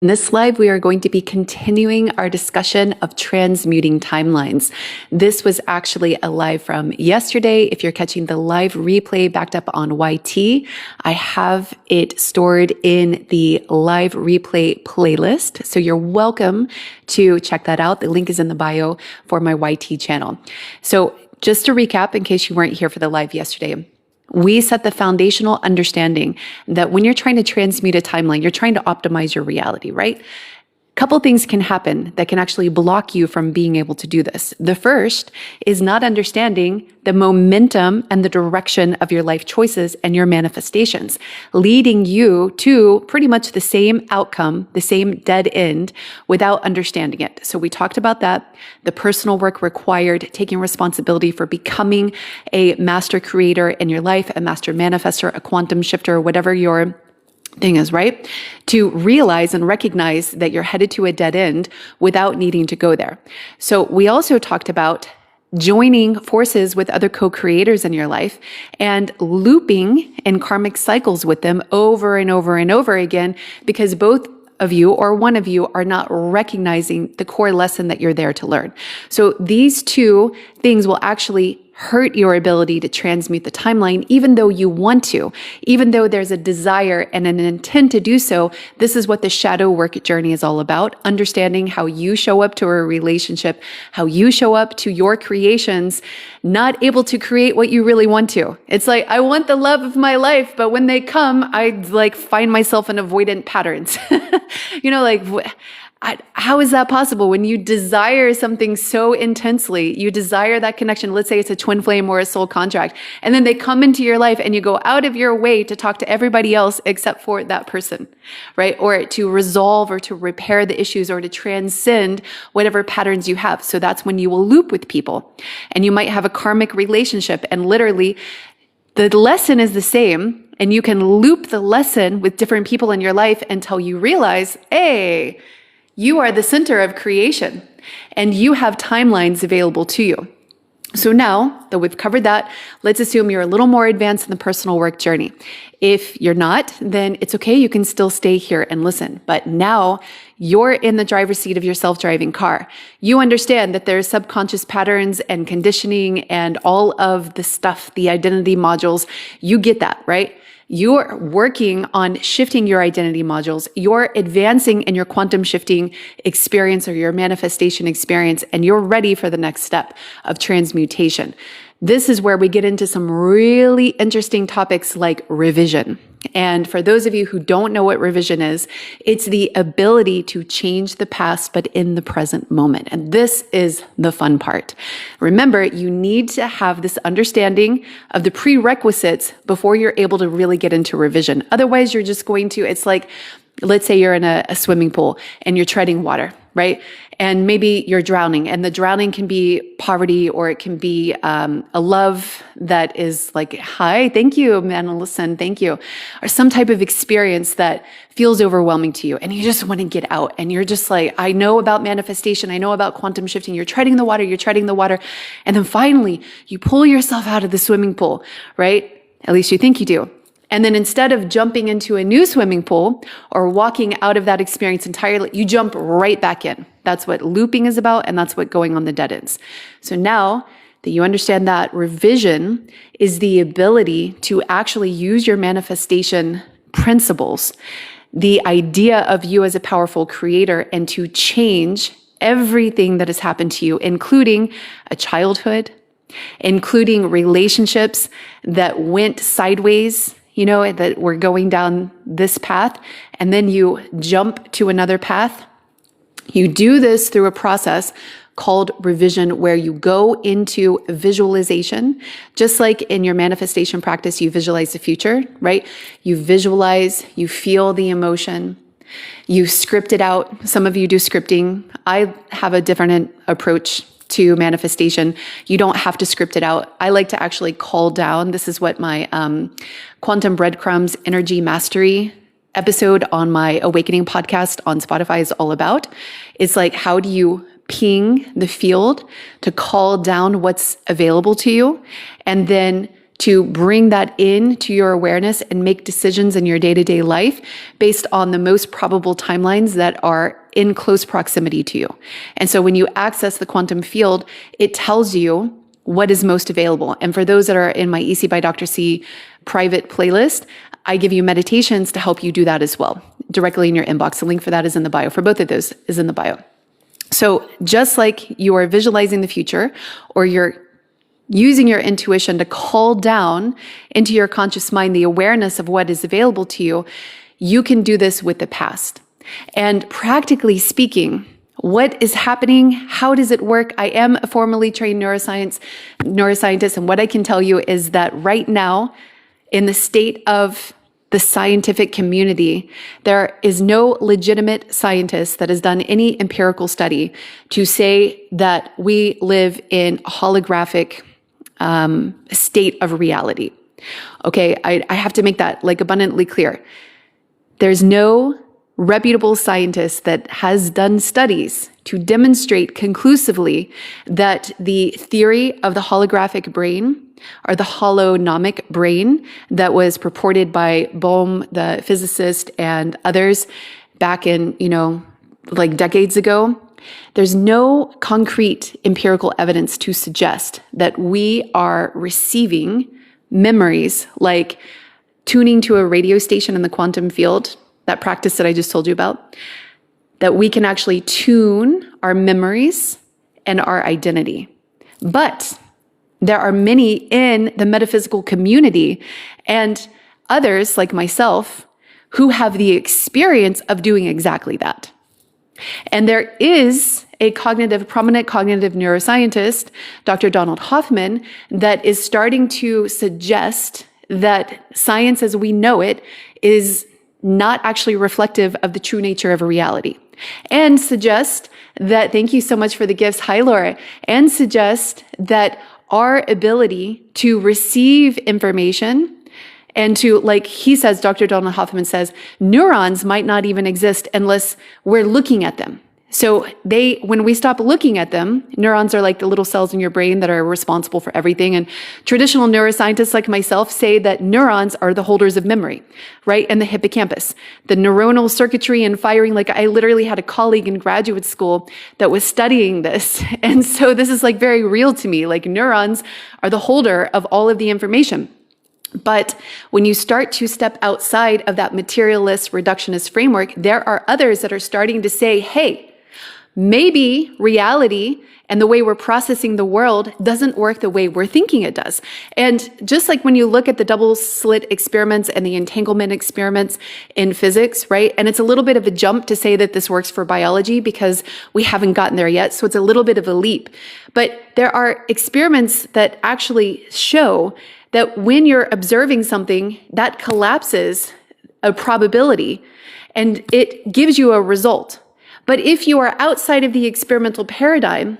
In this live, we are going to be continuing our discussion of transmuting timelines. This was actually a live from yesterday. If you're catching the live replay backed up on YT, I have it stored in the live replay playlist. So you're welcome to check that out. The link is in the bio for my YT channel. So just to recap, in case you weren't here for the live yesterday, we set the foundational understanding that when you're trying to transmute a timeline, you're trying to optimize your reality, right? A couple things can happen that can actually block you from being able to do this. The first is not understanding the momentum and the direction of your life choices and your manifestations, leading you to pretty much the same outcome, the same dead end without understanding it. So we talked about that, the personal work required, taking responsibility for becoming a master creator in your life, a master manifestor, a quantum shifter, whatever your thing is, right? To realize and recognize that you're headed to a dead end without needing to go there. So we also talked about joining forces with other co-creators in your life and looping in karmic cycles with them over and over and over again, because both of you or one of you are not recognizing the core lesson that you're there to learn. So these two things will actually hurt your ability to transmute the timeline, even though you want to, even though there's a desire and an intent to do so. This is what the shadow work journey is all about, understanding how you show up to a relationship, how you show up to your creations, not able to create what you really want to. It's like, I want the love of my life, but when they come, I find myself in avoidant patterns. How is that possible? When you desire something so intensely, you desire that connection, let's say it's a twin flame or a soul contract, and then they come into your life and you go out of your way to talk to everybody else except for that person, right? Or to resolve or to repair the issues or to transcend whatever patterns you have. So that's when you will loop with people, and you might have a karmic relationship, and literally the lesson is the same, and you can loop the lesson with different people in your life until you realize, hey, you are the center of creation and you have timelines available to you. So now that we've covered that, let's assume you're a little more advanced in the personal work journey. If you're not, then it's okay. You can still stay here and listen. But now you're in the driver's seat of your self-driving car. You understand that there's subconscious patterns and conditioning and all of the stuff, the identity modules. You get that, right? You're working on shifting your identity modules. You're advancing in your quantum shifting experience or your manifestation experience, and you're ready for the next step of transmutation. This is where we get into some really interesting topics like revision. And for those of you who don't know what revision is, it's the ability to change the past, but in the present moment. And this is the fun part. Remember, you need to have this understanding of the prerequisites before you're able to really get into revision. Otherwise, you're just going to, it's like, let's say you're in a swimming pool and you're treading water, right? And maybe you're drowning, and the drowning can be poverty, or it can be a love that is like, hi, thank you, man, listen, thank you. Or some type of experience that feels overwhelming to you, and you just want to get out. And you're just like, I know about manifestation, I know about quantum shifting. You're treading the water. And then finally, you pull yourself out of the swimming pool, right? At least you think you do. And then instead of jumping into a new swimming pool or walking out of that experience entirely, you jump right back in. That's what looping is about, and that's what going on the dead ends. So now that you understand that, revision is the ability to actually use your manifestation principles, the idea of you as a powerful creator, and to change everything that has happened to you, including a childhood, including relationships that went sideways, that we're going down this path, and then you jump to another path. You do this through a process called revision, where you go into visualization. Just like in your manifestation practice, you visualize the future, right? You visualize, you feel the emotion, you script it out. Some of you do scripting. I have a different approach to manifestation. You don't have to script it out. I like to actually call down. This is what my Quantum Breadcrumbs Energy Mastery episode on my Awakening podcast on Spotify is all about. It's like, how do you ping the field to call down what's available to you, and then to bring that into your awareness and make decisions in your day-to-day life based on the most probable timelines that are in close proximity to you. And so when you access the quantum field, it tells you what is most available. And for those that are in my EC by Dr. C private playlist, I give you meditations to help you do that as well, directly in your inbox. The link for that is in the bio. For both of those is in the bio. So just like you are visualizing the future, or you're using your intuition to call down into your conscious mind the awareness of what is available to you, you can do this with the past. And practically speaking, what is happening? How does it work? I am a formally trained neuroscientist, and what I can tell you is that right now, in the state of the scientific community, there is no legitimate scientist that has done any empirical study to say that we live in a holographic state of reality. Okay, I have to make that like abundantly clear. There's no reputable scientist that has done studies to demonstrate conclusively that the theory of the holographic brain, or the holonomic brain, that was purported by Bohm, the physicist, and others back in, like decades ago. There's no concrete empirical evidence to suggest that we are receiving memories like tuning to a radio station in the quantum field, that practice that I just told you about, that we can actually tune our memories and our identity. But there are many in the metaphysical community and others like myself who have the experience of doing exactly that. And there is a prominent cognitive neuroscientist, Dr. Donald Hoffman, that is starting to suggest that science as we know it is not actually reflective of the true nature of a reality. And suggest that, thank you so much for the gifts, hi Laura, and suggest that our ability to receive information and to, like he says, Dr. Donald Hoffman says, neurons might not even exist unless we're looking at them. So when we stop looking at them, neurons are like the little cells in your brain that are responsible for everything. And traditional neuroscientists like myself say that neurons are the holders of memory, right? And the hippocampus, the neuronal circuitry and firing. Like I literally had a colleague in graduate school that was studying this. And so this is like very real to me. Like neurons are the holder of all of the information. But when you start to step outside of that materialist, reductionist framework, there are others that are starting to say, hey, maybe reality and the way we're processing the world doesn't work the way we're thinking it does. And just like when you look at the double slit experiments and the entanglement experiments in physics, right? And it's a little bit of a jump to say that this works for biology because we haven't gotten there yet. So it's a little bit of a leap. But there are experiments that actually show that when you're observing something, that collapses a probability and it gives you a result. But if you are outside of the experimental paradigm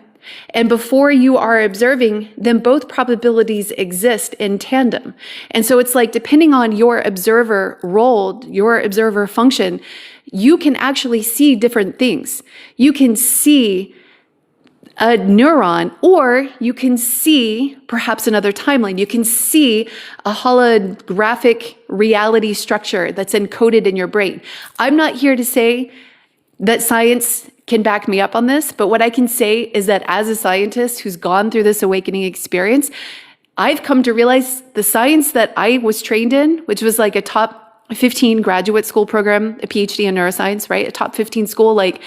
and before you are observing, then both probabilities exist in tandem. And so it's like, depending on your observer role, your observer function, you can actually see different things. You can see a neuron, or you can see perhaps another timeline. You can see a holographic reality structure that's encoded in your brain. I'm not here to say that science can back me up on this, but what I can say is that as a scientist who's gone through this awakening experience, I've come to realize the science that I was trained in, which was like a top 15 graduate school program, a PhD in neuroscience, right? A top 15 school, like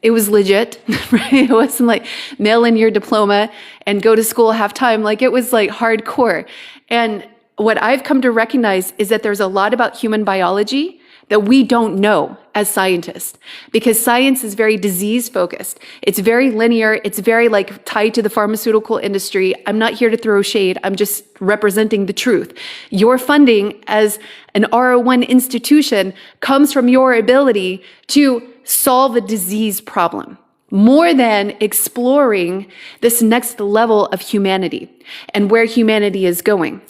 it was legit, right? It wasn't like mail in your diploma and go to school half time. Like it was like hardcore. And what I've come to recognize is that there's a lot about human biology that we don't know as scientists, because science is very disease focused. It's very linear. It's very like tied to the pharmaceutical industry. I'm not here to throw shade. I'm just representing the truth. Your funding as an R01 institution comes from your ability to solve a disease problem more than exploring this next level of humanity and where humanity is going.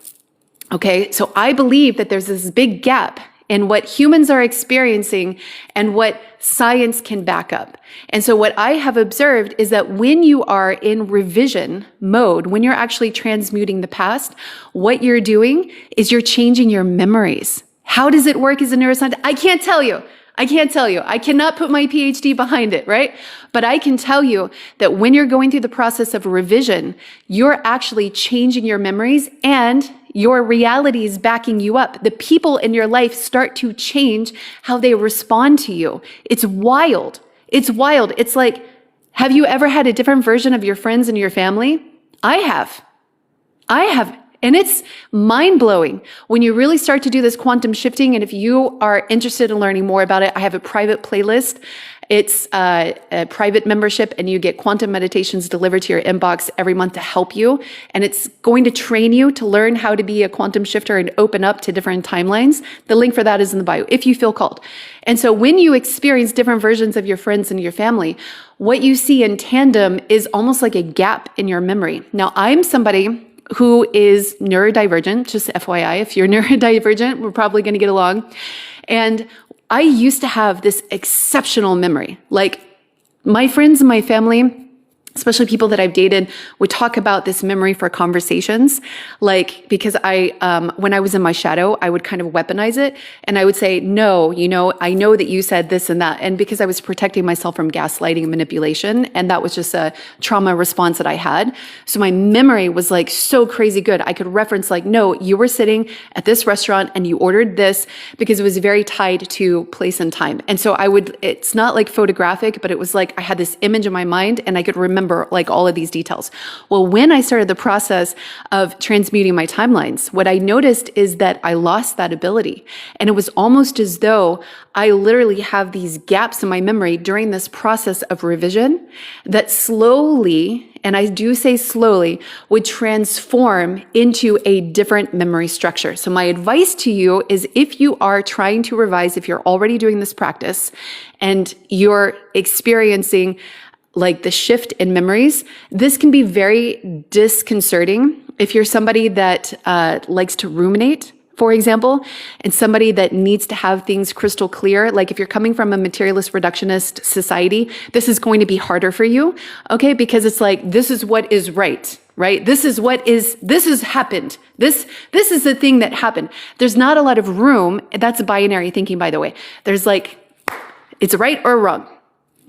Okay. So I believe that there's this big gap in what humans are experiencing and what science can back up. And so what I have observed is that when you are in revision mode, when you're actually transmuting the past, what you're doing is you're changing your memories. How does it work as a neuroscientist? I can't tell you. I cannot put my PhD behind it, right? But I can tell you that when you're going through the process of revision, you're actually changing your memories and your reality is backing you up. The people in your life start to change how they respond to you. It's wild. It's wild. It's like, have you ever had a different version of your friends and your family? I have. And it's mind-blowing when you really start to do this quantum shifting. And if you are interested in learning more about it, I have a private playlist. It's a private membership, and you get quantum meditations delivered to your inbox every month to help you. And it's going to train you to learn how to be a quantum shifter and open up to different timelines. The link for that is in the bio, if you feel called. And so when you experience different versions of your friends and your family, what you see in tandem is almost like a gap in your memory. Now, I'm somebody who is neurodivergent, just FYI, if you're neurodivergent, we're probably going to get along. And I used to have this exceptional memory. Like my friends and my family, especially people that I've dated, would talk about this memory for conversations. Like, because when I was in my shadow, I would kind of weaponize it. And I would say, no, I know that you said this and that. And because I was protecting myself from gaslighting and manipulation, and that was just a trauma response that I had. So my memory was like so crazy good. I could reference like, no, you were sitting at this restaurant and you ordered this, because it was very tied to place and time. And so it's not like photographic, but it was like I had this image in my mind and I could remember like all of these details. Well, when I started the process of transmuting my timelines, what I noticed is that I lost that ability. And it was almost as though I literally have these gaps in my memory during this process of revision that slowly, and I do say slowly, would transform into a different memory structure. So my advice to you is, if you are trying to revise, if you're already doing this practice and you're experiencing like the shift in memories, this can be very disconcerting. If you're somebody that likes to ruminate, for example, and somebody that needs to have things crystal clear, like if you're coming from a materialist reductionist society, this is going to be harder for you, okay? Because it's like, this is what is right? This has happened. This is the thing that happened. There's not a lot of room. That's binary thinking, by the way. There's like, it's right or wrong.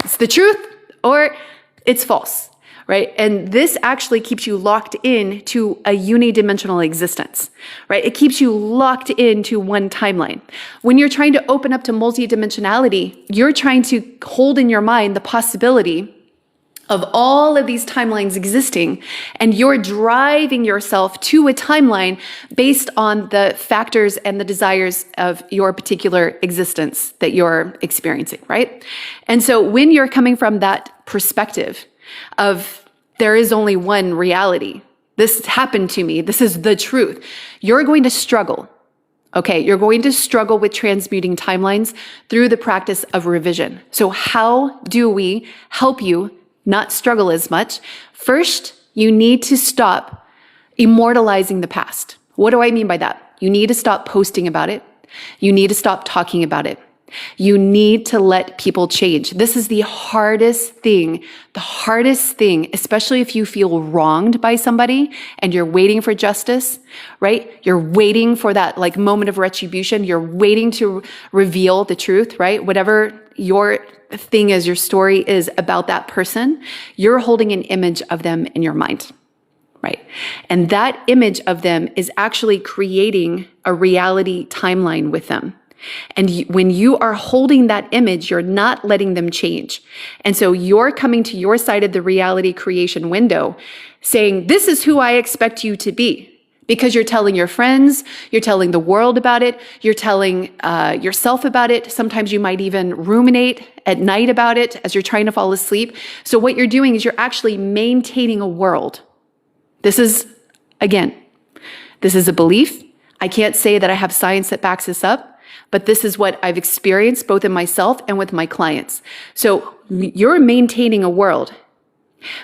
It's the truth or it's false, right? And this actually keeps you locked in to a unidimensional existence, right? It keeps you locked into one timeline. When you're trying to open up to multidimensionality, you're trying to hold in your mind the possibility of all of these timelines existing, and you're driving yourself to a timeline based on the factors and the desires of your particular existence that you're experiencing, right? And so when you're coming from that perspective of there is only one reality, this happened to me, this is the truth, you're going to struggle. Okay, you're going to struggle with transmuting timelines through the practice of revision. So how do we help you not struggle as much? First, you need to stop immortalizing the past. What do I mean by that? You need to stop posting about it. You need to stop talking about it. You need to let people change. This is the hardest thing, especially if you feel wronged by somebody and you're waiting for justice, right? You're waiting for that like moment of retribution. You're waiting to reveal the truth, right? Whatever your thing is, your story is about that person, you're holding an image of them in your mind, right? And that image of them is actually creating a reality timeline with them. And when you are holding that image, you're not letting them change. And so you're coming to your side of the reality creation window saying, this is who I expect you to be. Because you're telling your friends, you're telling the world about it, you're telling yourself about it. Sometimes you might even ruminate at night about it as you're trying to fall asleep. So what you're doing is you're actually maintaining a world. This is a belief. I can't say that I have science that backs this up, but this is what I've experienced both in myself and with my clients. So you're maintaining a world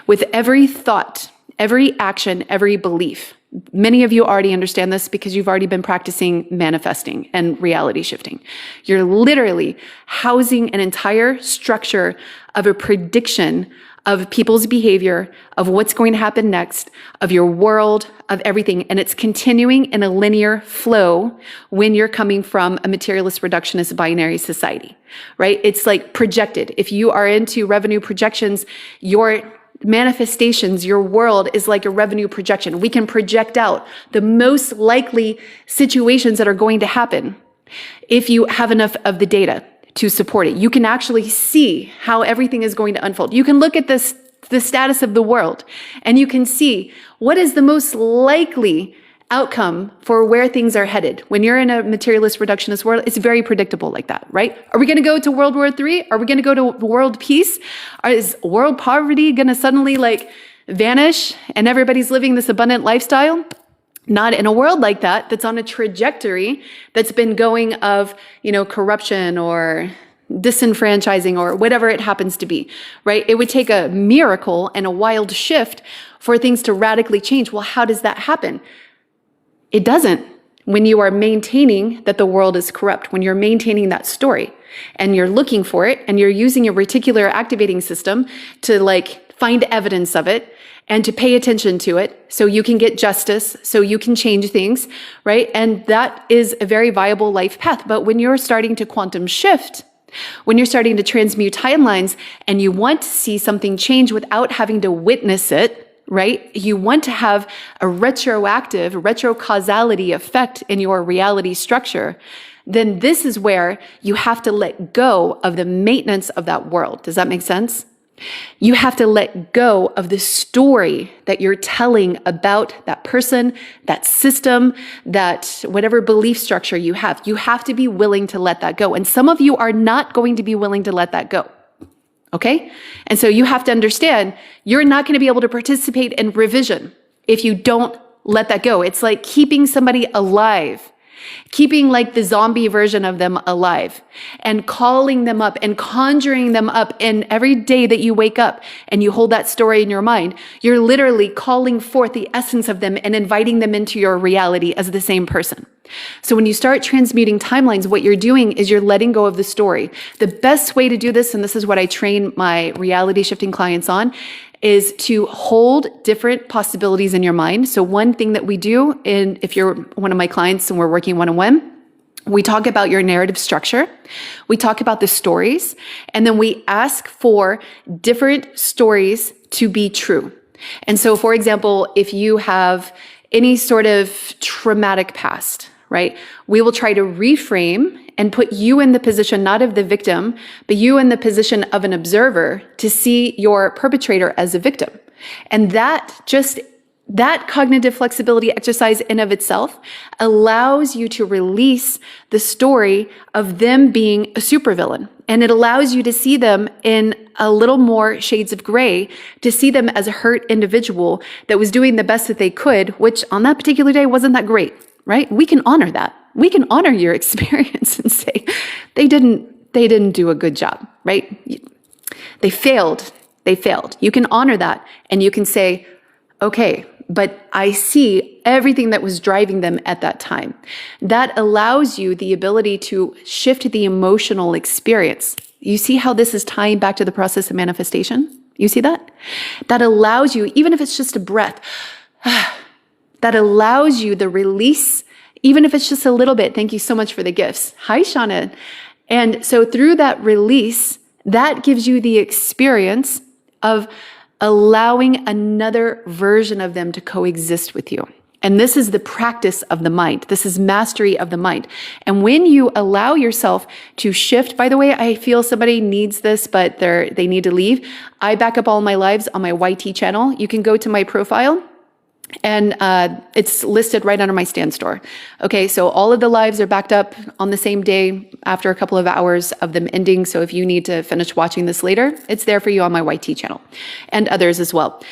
with every thought, every action, every belief. Many of you already understand this because you've already been practicing manifesting and reality shifting. You're literally housing an entire structure of a prediction of people's behavior, of what's going to happen next, of your world, of everything. And it's continuing in a linear flow when you're coming from a materialist reductionist binary society, right? It's like projected. If you are into revenue projections, your manifestations, your world is like a revenue projection. We can project out the most likely situations that are going to happen if you have enough of the data to support it. You can actually see how everything is going to unfold. You can look at the status of the world, and you can see what is the most likely outcome for where things are headed. When you're in a materialist reductionist world, it's very predictable like that, right? Are we going to go to World War III? Are we going to go to world peace? Is world poverty going to suddenly vanish and everybody's living this abundant lifestyle? Not in a world like that, that's on a trajectory that's been going of, corruption or disenfranchising or whatever it happens to be, right? It would take a miracle and a wild shift for things to radically change. Well, how does that happen? It doesn't when you are maintaining that the world is corrupt, when you're maintaining that story and you're looking for it and you're using your reticular activating system to find evidence of it and to pay attention to it so you can get justice, so you can change things, right? And that is a very viable life path. But when you're starting to quantum shift, when you're starting to transmute timelines and you want to see something change without having to witness it, right? You want to have a retrocausality effect in your reality structure, then this is where you have to let go of the maintenance of that world. Does that make sense? You have to let go of the story that you're telling about that person, that system, that whatever belief structure you have. You have to be willing to let that go. And some of you are not going to be willing to let that go. Okay? And so you have to understand you're not going to be able to participate in revision if you don't let that go. It's like keeping somebody alive, keeping the zombie version of them alive and calling them up and conjuring them up. And every day that you wake up and you hold that story in your mind, you're literally calling forth the essence of them and inviting them into your reality as the same person. So when you start transmuting timelines, what you're doing is you're letting go of the story. The best way to do this, and this is what I train my reality shifting clients on, is to hold different possibilities in your mind. So one thing that we do, if you're one of my clients and we're working one-on-one, we talk about your narrative structure. We talk about the stories, and then we ask for different stories to be true. And so, for example, if you have any sort of traumatic past, right? We will try to reframe and put you in the position, not of the victim, but you in the position of an observer to see your perpetrator as a victim. And that cognitive flexibility exercise in of itself allows you to release the story of them being a supervillain. And it allows you to see them in a little more shades of gray, to see them as a hurt individual that was doing the best that they could, which on that particular day wasn't that great, right? We can honor that. We can honor your experience and say, they didn't do a good job, right? They failed. You can honor that and you can say, okay, but I see everything that was driving them at that time. That allows you the ability to shift the emotional experience. You see how this is tying back to the process of manifestation? You see that? That allows you, even if it's just a breath, that allows you the release, even if it's just a little bit. Thank you so much for the gifts. Hi, Shauna. And so through that release, that gives you the experience of allowing another version of them to coexist with you. And this is the practice of the mind. This is mastery of the mind. And when you allow yourself to shift, by the way, I feel somebody needs this, but they need to leave. I back up all my lives on my YT channel. You can go to my profile and it's listed right under my stand store. Okay, so all of the lives are backed up on the same day after a couple of hours of them ending. So if you need to finish watching this later, it's there for you on my YT channel and others as well.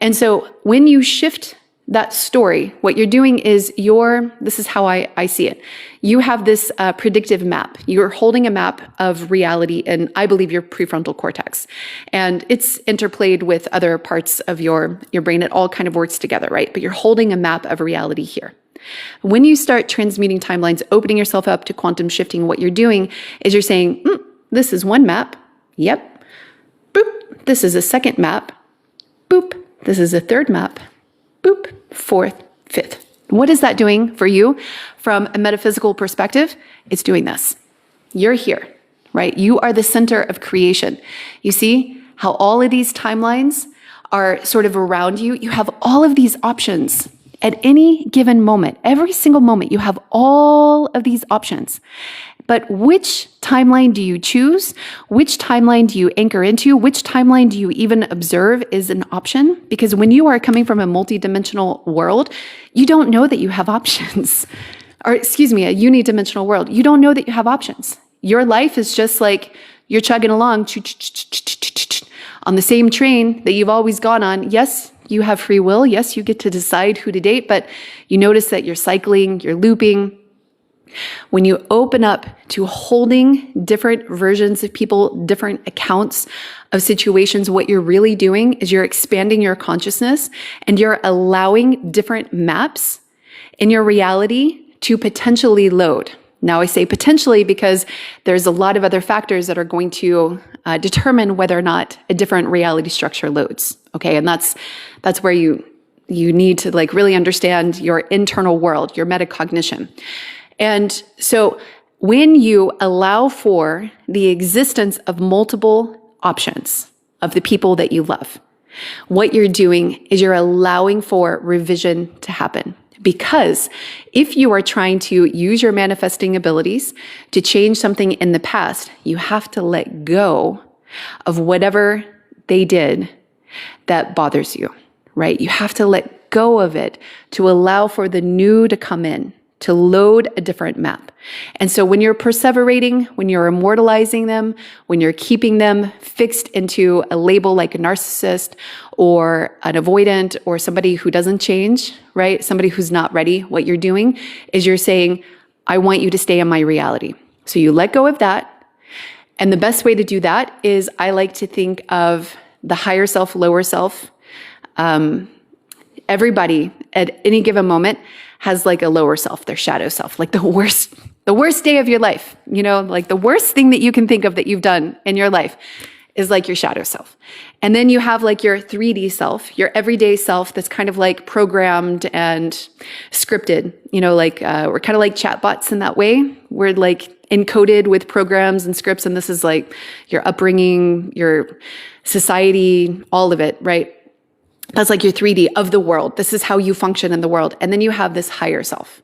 And so when you shift that story, what you're doing is this is how I see it. You have this predictive map. You're holding a map of reality in, I believe, your prefrontal cortex. And it's interplayed with other parts of your brain. It all kind of works together, right? But you're holding a map of reality here. When you start transmuting timelines, opening yourself up to quantum shifting, what you're doing is you're saying, this is one map. Yep. Boop. This is a second map. Boop. This is a third map. Boop, fourth, fifth. What is that doing for you from a metaphysical perspective? It's doing this. You're here, right? You are the center of creation. You see how all of these timelines are sort of around you? You have all of these options at any given moment. Every single moment, you have all of these options. But which timeline do you choose? Which timeline do you anchor into? Which timeline do you even observe is an option? Because when you are coming from a multidimensional world, you don't know that you have options. Or excuse me, a unidimensional world. You don't know that you have options. Your life is just like you're chugging along on the same train that you've always gone on. Yes, you have free will. Yes, you get to decide who to date, but you notice that you're cycling, you're looping. When you open up to holding different versions of people, different accounts of situations, what you're really doing is you're expanding your consciousness and you're allowing different maps in your reality to potentially load. Now, I say potentially because there's a lot of other factors that are going to determine whether or not a different reality structure loads. Okay, and that's where you need to like really understand your internal world, your metacognition. And so when you allow for the existence of multiple options of the people that you love, what you're doing is you're allowing for revision to happen. Because if you are trying to use your manifesting abilities to change something in the past, you have to let go of whatever they did that bothers you, right? You have to let go of it to allow for the new to come in, to load a different map. And so when you're perseverating, when you're immortalizing them, when you're keeping them fixed into a label like a narcissist or an avoidant or somebody who doesn't change, right? Somebody who's not ready, what you're doing is you're saying, I want you to stay in my reality. So you let go of that. And the best way to do that is I like to think of the higher self, lower self. Everybody at any given moment has like a lower self, their shadow self, like the worst day of your life, like the worst thing that you can think of that you've done in your life is like your shadow self. And then you have like your 3D self, your everyday self that's kind of like programmed and scripted, we're kind of like chatbots in that way. We're like encoded with programs and scripts. And this is like your upbringing, your society, all of it, right? That's like your 3D of the world. This is how you function in the world. And then you have this higher self.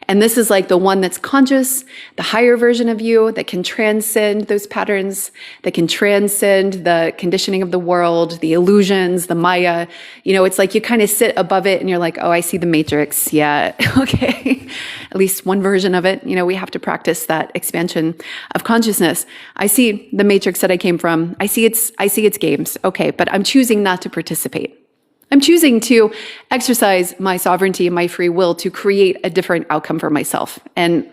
And this is like the one that's conscious, the higher version of you that can transcend those patterns, that can transcend the conditioning of the world, the illusions, the Maya. It's like you kind of sit above it and you're like, oh, I see the matrix. Yeah, okay. At least one version of it. We have to practice that expansion of consciousness. I see the matrix that I came from. I see its games. Okay, but I'm choosing not to participate. I'm choosing to exercise my sovereignty and my free will to create a different outcome for myself. And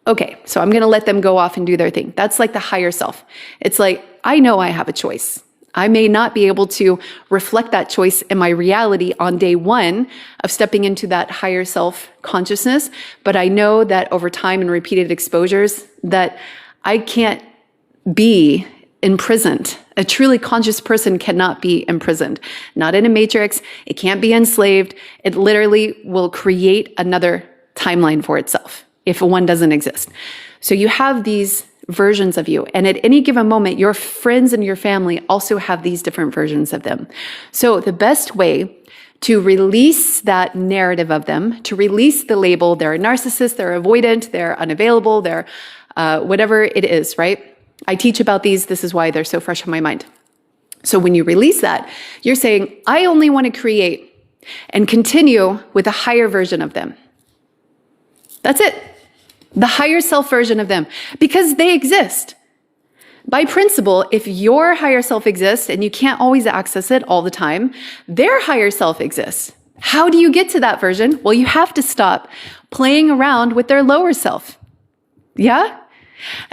okay, so I'm going to let them go off and do their thing. That's like the higher self. It's like, I know I have a choice. I may not be able to reflect that choice in my reality on day one of stepping into that higher self consciousness, but I know that over time and repeated exposures that I can't be imprisoned. A truly conscious person cannot be imprisoned. Not in a matrix. It can't be enslaved. It literally will create another timeline for itself if one doesn't exist. So you have these versions of you. And at any given moment, your friends and your family also have these different versions of them. So the best way to release that narrative of them, to release the label, they're a narcissist, they're avoidant, they're unavailable, they're whatever it is, right? I teach about these. This is why they're so fresh on my mind. So when you release that, you're saying, I only want to create and continue with a higher version of them. That's it. The higher self version of them, because they exist. By principle, if your higher self exists and you can't always access it all the time, their higher self exists. How do you get to that version? Well, you have to stop playing around with their lower self. Yeah?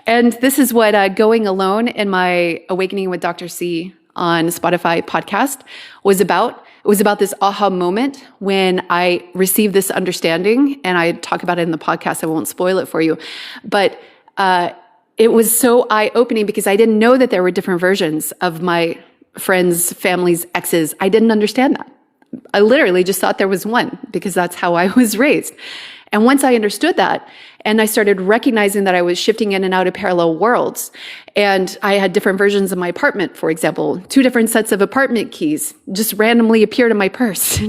And this is what Going Alone in my Awakening with Dr. C on Spotify podcast was about. It was about this aha moment when I received this understanding, and I talk about it in the podcast. I won't spoil it for you. But it was so eye-opening because I didn't know that there were different versions of my friends, families, exes. I didn't understand that. I literally just thought there was one because that's how I was raised. And once I understood that, and I started recognizing that I was shifting in and out of parallel worlds, and I had different versions of my apartment, for example, 2 different sets of apartment keys just randomly appeared in my purse.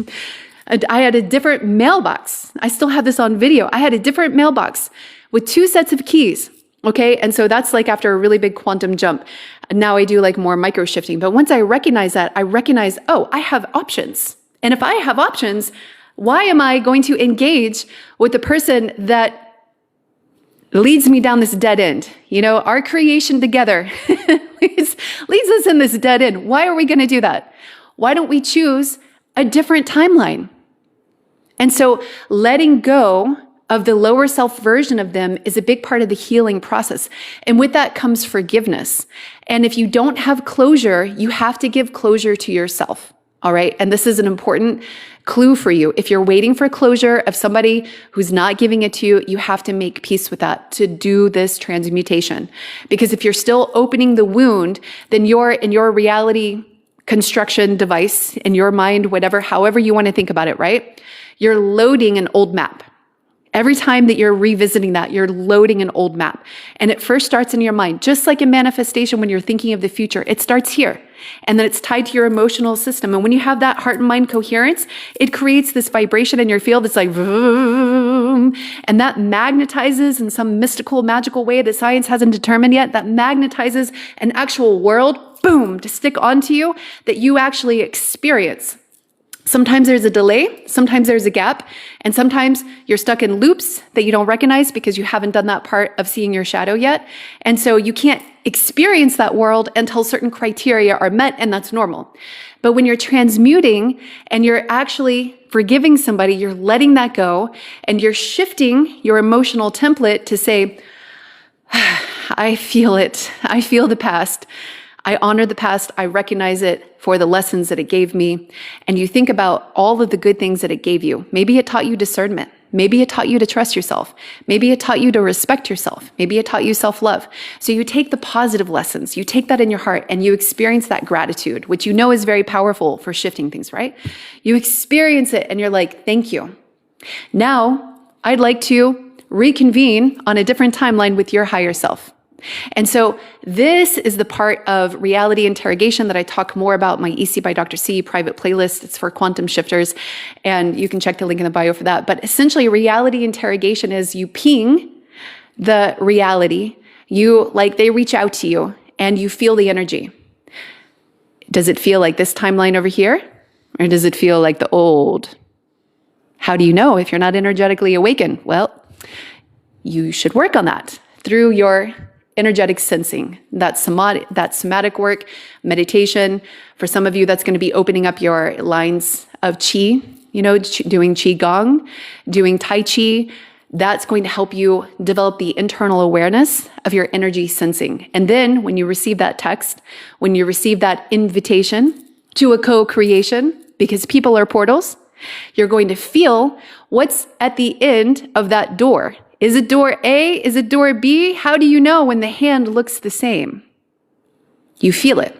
And I had a different mailbox. I still have this on video. I had a different mailbox with 2 sets of keys. Okay. And so that's like after a really big quantum jump. Now I do like more micro shifting. But once I recognize that, I recognize, oh, I have options. And if I have options, why am I going to engage with the person that leads me down this dead end? You know, our creation together leads us in this dead end. Why are we going to do that? Why don't we choose a different timeline? And so letting go of the lower self version of them is a big part of the healing process. And with that comes forgiveness. And if you don't have closure, you have to give closure to yourself. All right. And this is an important clue for you. If you're waiting for closure of somebody who's not giving it to you, you have to make peace with that to do this transmutation. Because if you're still opening the wound, then you're in your reality construction device, in your mind, whatever, however you want to think about it, right? You're loading an old map. Every time that you're revisiting that, you're loading an old map. And it first starts in your mind, just like in manifestation when you're thinking of the future. It starts here. And then it's tied to your emotional system. And when you have that heart and mind coherence, it creates this vibration in your field that's like, vroom, and that magnetizes in some mystical, magical way that science hasn't determined yet, that magnetizes an actual world, boom, to stick onto you that you actually experience. Sometimes there's a delay, sometimes there's a gap, and sometimes you're stuck in loops that you don't recognize because you haven't done that part of seeing your shadow yet. And so you can't experience that world until certain criteria are met, and that's normal. But when you're transmuting and you're actually forgiving somebody, you're letting that go, and you're shifting your emotional template to say, I feel it. I feel the past. I honor the past. I recognize it for the lessons that it gave me. And you think about all of the good things that it gave you. Maybe it taught you discernment. Maybe it taught you to trust yourself. Maybe it taught you to respect yourself. Maybe it taught you self-love. So you take the positive lessons, you take that in your heart, and you experience that gratitude, which you know is very powerful for shifting things, right? You experience it and you're like, thank you. Now, I'd like to reconvene on a different timeline with your higher self. And so this is the part of reality interrogation that I talk more about in my EC by Dr. C private playlist. It's for quantum shifters, and you can check the link in the bio for that. But essentially, reality interrogation is you ping the reality, they reach out to you, and you feel the energy. Does it feel like this timeline over here? Or does it feel like the old? How do you know if you're not energetically awakened? Well, you should work on that through your energetic sensing, that somatic work, meditation. For some of you, that's going to be opening up your lines of qi, doing qi gong, doing tai chi. That's going to help you develop the internal awareness of your energy sensing. And then when you receive that text, when you receive that invitation to a co-creation, because people are portals, you're going to feel what's at the end of that door. Is it door A? Is it door B? How do you know when the hand looks the same? You feel it.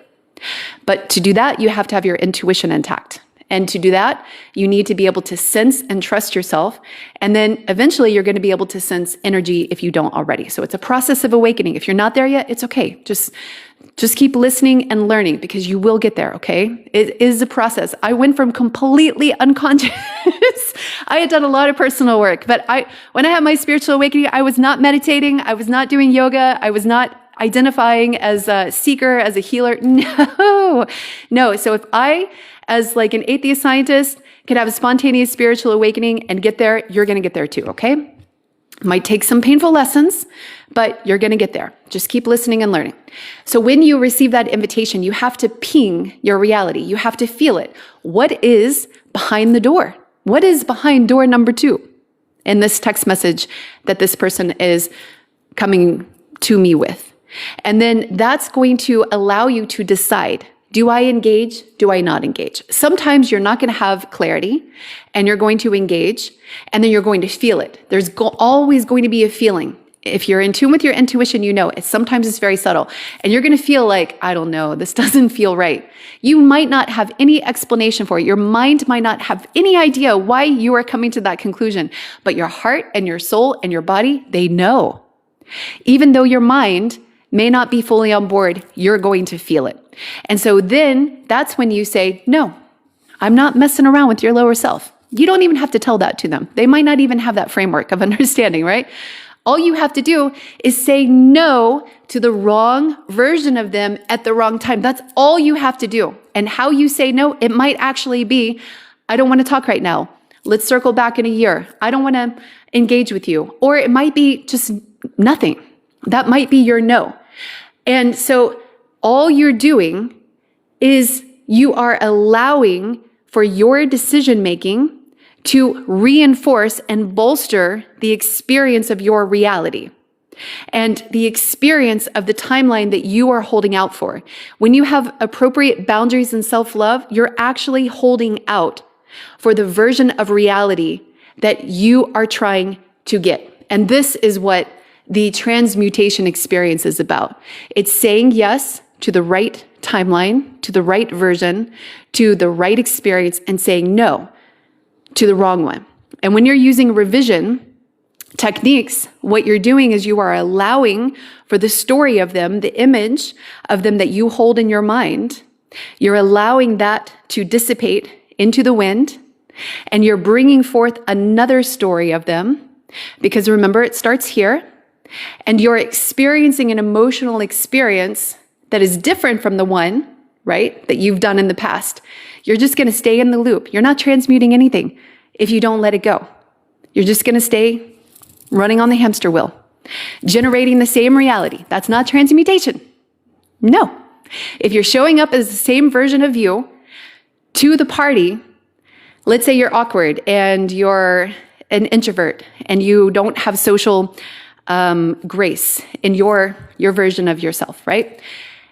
But to do that, you have to have your intuition intact. And to do that, you need to be able to sense and trust yourself. And then eventually you're going to be able to sense energy if you don't already. So it's a process of awakening. If you're not there yet, it's okay. Just keep listening and learning because you will get there, okay? It is a process. I went from completely unconscious. I had done a lot of personal work, but when I had my spiritual awakening, I was not meditating. I was not doing yoga. I was not identifying as a seeker, as a healer. No. So if I, as like an atheist scientist, could have a spontaneous spiritual awakening and get there, you're going to get there too, okay? Might take some painful lessons, but you're going to get there. Just keep listening and learning. So when you receive that invitation, you have to ping your reality. You have to feel it. What is behind the door? What is behind door number 2 in this text message that this person is coming to me with? And then that's going to allow you to decide, do I engage? Do I not engage? Sometimes you're not going to have clarity and you're going to engage and then you're going to feel it. There's always going to be a feeling. If you're in tune with your intuition, you know it. Sometimes it's very subtle and you're going to feel like, I don't know, this doesn't feel right. You might not have any explanation for it. Your mind might not have any idea why you are coming to that conclusion, but your heart and your soul and your body, they know. Even though your mind may not be fully on board, you're going to feel it. And so then that's when you say, no, I'm not messing around with your lower self. You don't even have to tell that to them. They might not even have that framework of understanding, right? All you have to do is say no to the wrong version of them at the wrong time. That's all you have to do. And how you say no, it might actually be, I don't want to talk right now. Let's circle back in a year. I don't want to engage with you. Or it might be just nothing. That might be your no. And so all you're doing is you are allowing for your decision-making to reinforce and bolster the experience of your reality and the experience of the timeline that you are holding out for. When you have appropriate boundaries and self-love, you're actually holding out for the version of reality that you are trying to get. And this is what the transmutation experience is about. It's saying yes to the right timeline, to the right version, to the right experience, and saying no to the wrong one. And when you're using revision techniques, what you're doing is you are allowing for the story of them, the image of them that you hold in your mind, you're allowing that to dissipate into the wind, and you're bringing forth another story of them, because remember, it starts here, and you're experiencing an emotional experience that is different from the one, right, that you've done in the past. You're just going to stay in the loop. You're not transmuting anything if you don't let it go. You're just going to stay running on the hamster wheel, generating the same reality. That's not transmutation. No. If you're showing up as the same version of you to the party, let's say you're awkward and you're an introvert and you don't have social grace in your version of yourself, right?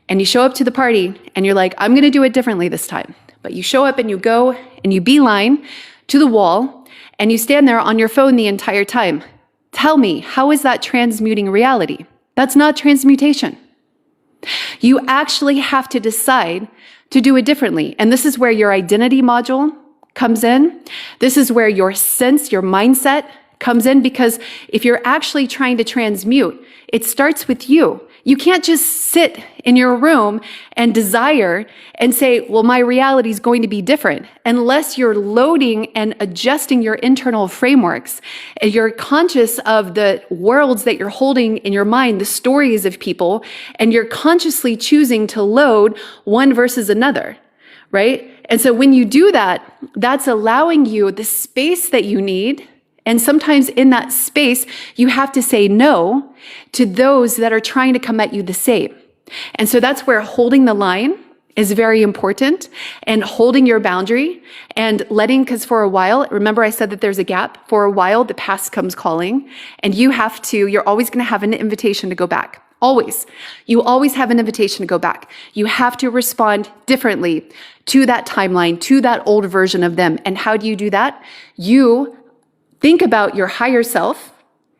And you show up to the party and you're like, I'm going to do it differently this time. But you show up and you go and you beeline to the wall and you stand there on your phone the entire time. Tell me, how is that transmuting reality? That's not transmutation. You actually have to decide to do it differently. And this is where your identity module comes in. This is where your sense, your mindset comes in, because if you're actually trying to transmute, it starts with you. You can't just sit in your room and desire and say, well, my reality is going to be different, unless you're loading and adjusting your internal frameworks. And you're conscious of the worlds that you're holding in your mind, the stories of people, and you're consciously choosing to load one versus another, right? And so when you do that, that's allowing you the space that you need. And sometimes in that space, you have to say no to those that are trying to come at you the same. And so that's where holding the line is very important, and holding your boundary and letting, because for a while, remember I said that there's a gap. For a while, the past comes calling, and you're always going to have an invitation to go back. Always. You always have an invitation to go back. You have to respond differently to that timeline, to that old version of them. And how do you do that? You think about your higher self.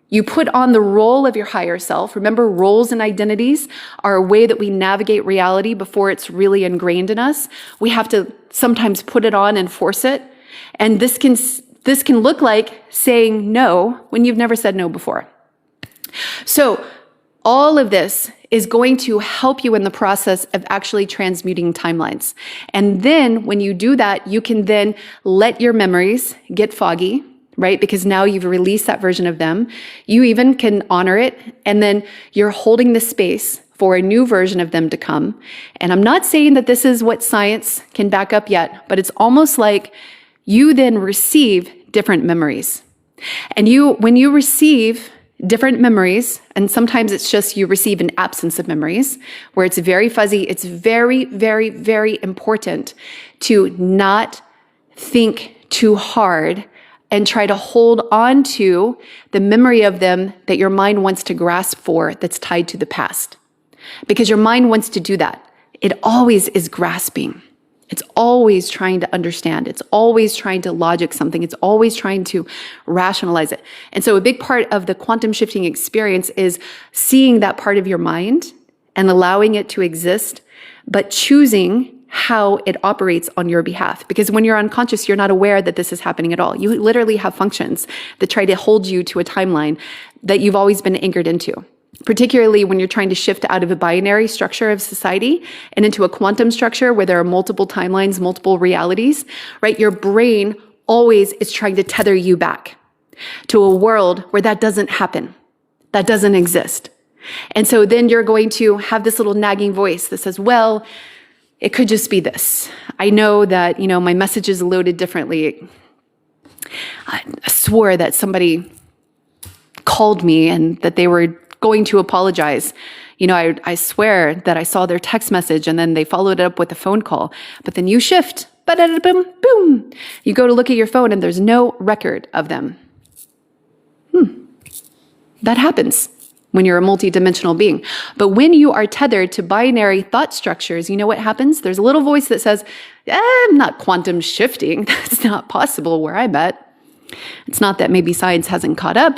You put on the role of your higher self. Remember, roles and identities are a way that we navigate reality before it's really ingrained in us. We have to sometimes put it on and force it. And this can look like saying no when you've never said no before. So all of this is going to help you in the process of actually transmuting timelines. And then when you do that, you can then let your memories get foggy, right? Because now you've released that version of them. You even can honor it. And then you're holding the space for a new version of them to come. And I'm not saying that this is what science can back up yet, but it's almost like you then receive different memories. And when you receive different memories, and sometimes it's just you receive an absence of memories where it's very fuzzy, it's very, very, very important to not think too hard and try to hold on to the memory of them that your mind wants to grasp for that's tied to the past. Because your mind wants to do that. It always is grasping. It's always trying to understand. It's always trying to logic something. It's always trying to rationalize it. And so a big part of the quantum shifting experience is seeing that part of your mind and allowing it to exist, but choosing how it operates on your behalf. Because when you're unconscious, you're not aware that this is happening at all. You literally have functions that try to hold you to a timeline that you've always been anchored into. Particularly when you're trying to shift out of a binary structure of society and into a quantum structure where there are multiple timelines, multiple realities, right? Your brain always is trying to tether you back to a world where that doesn't happen. That doesn't exist. And so then you're going to have this little nagging voice that says, well, it could just be this. I know that, my message is loaded differently. I swore that somebody called me and that they were going to apologize. I swear that I saw their text message and then they followed it up with a phone call. But then you shift, boom, boom. You go to look at your phone and there's no record of them. That happens when you're a multidimensional being. But when you are tethered to binary thought structures, you know what happens? There's a little voice that says, I'm not quantum shifting. That's not possible where I'm at. It's not that maybe science hasn't caught up.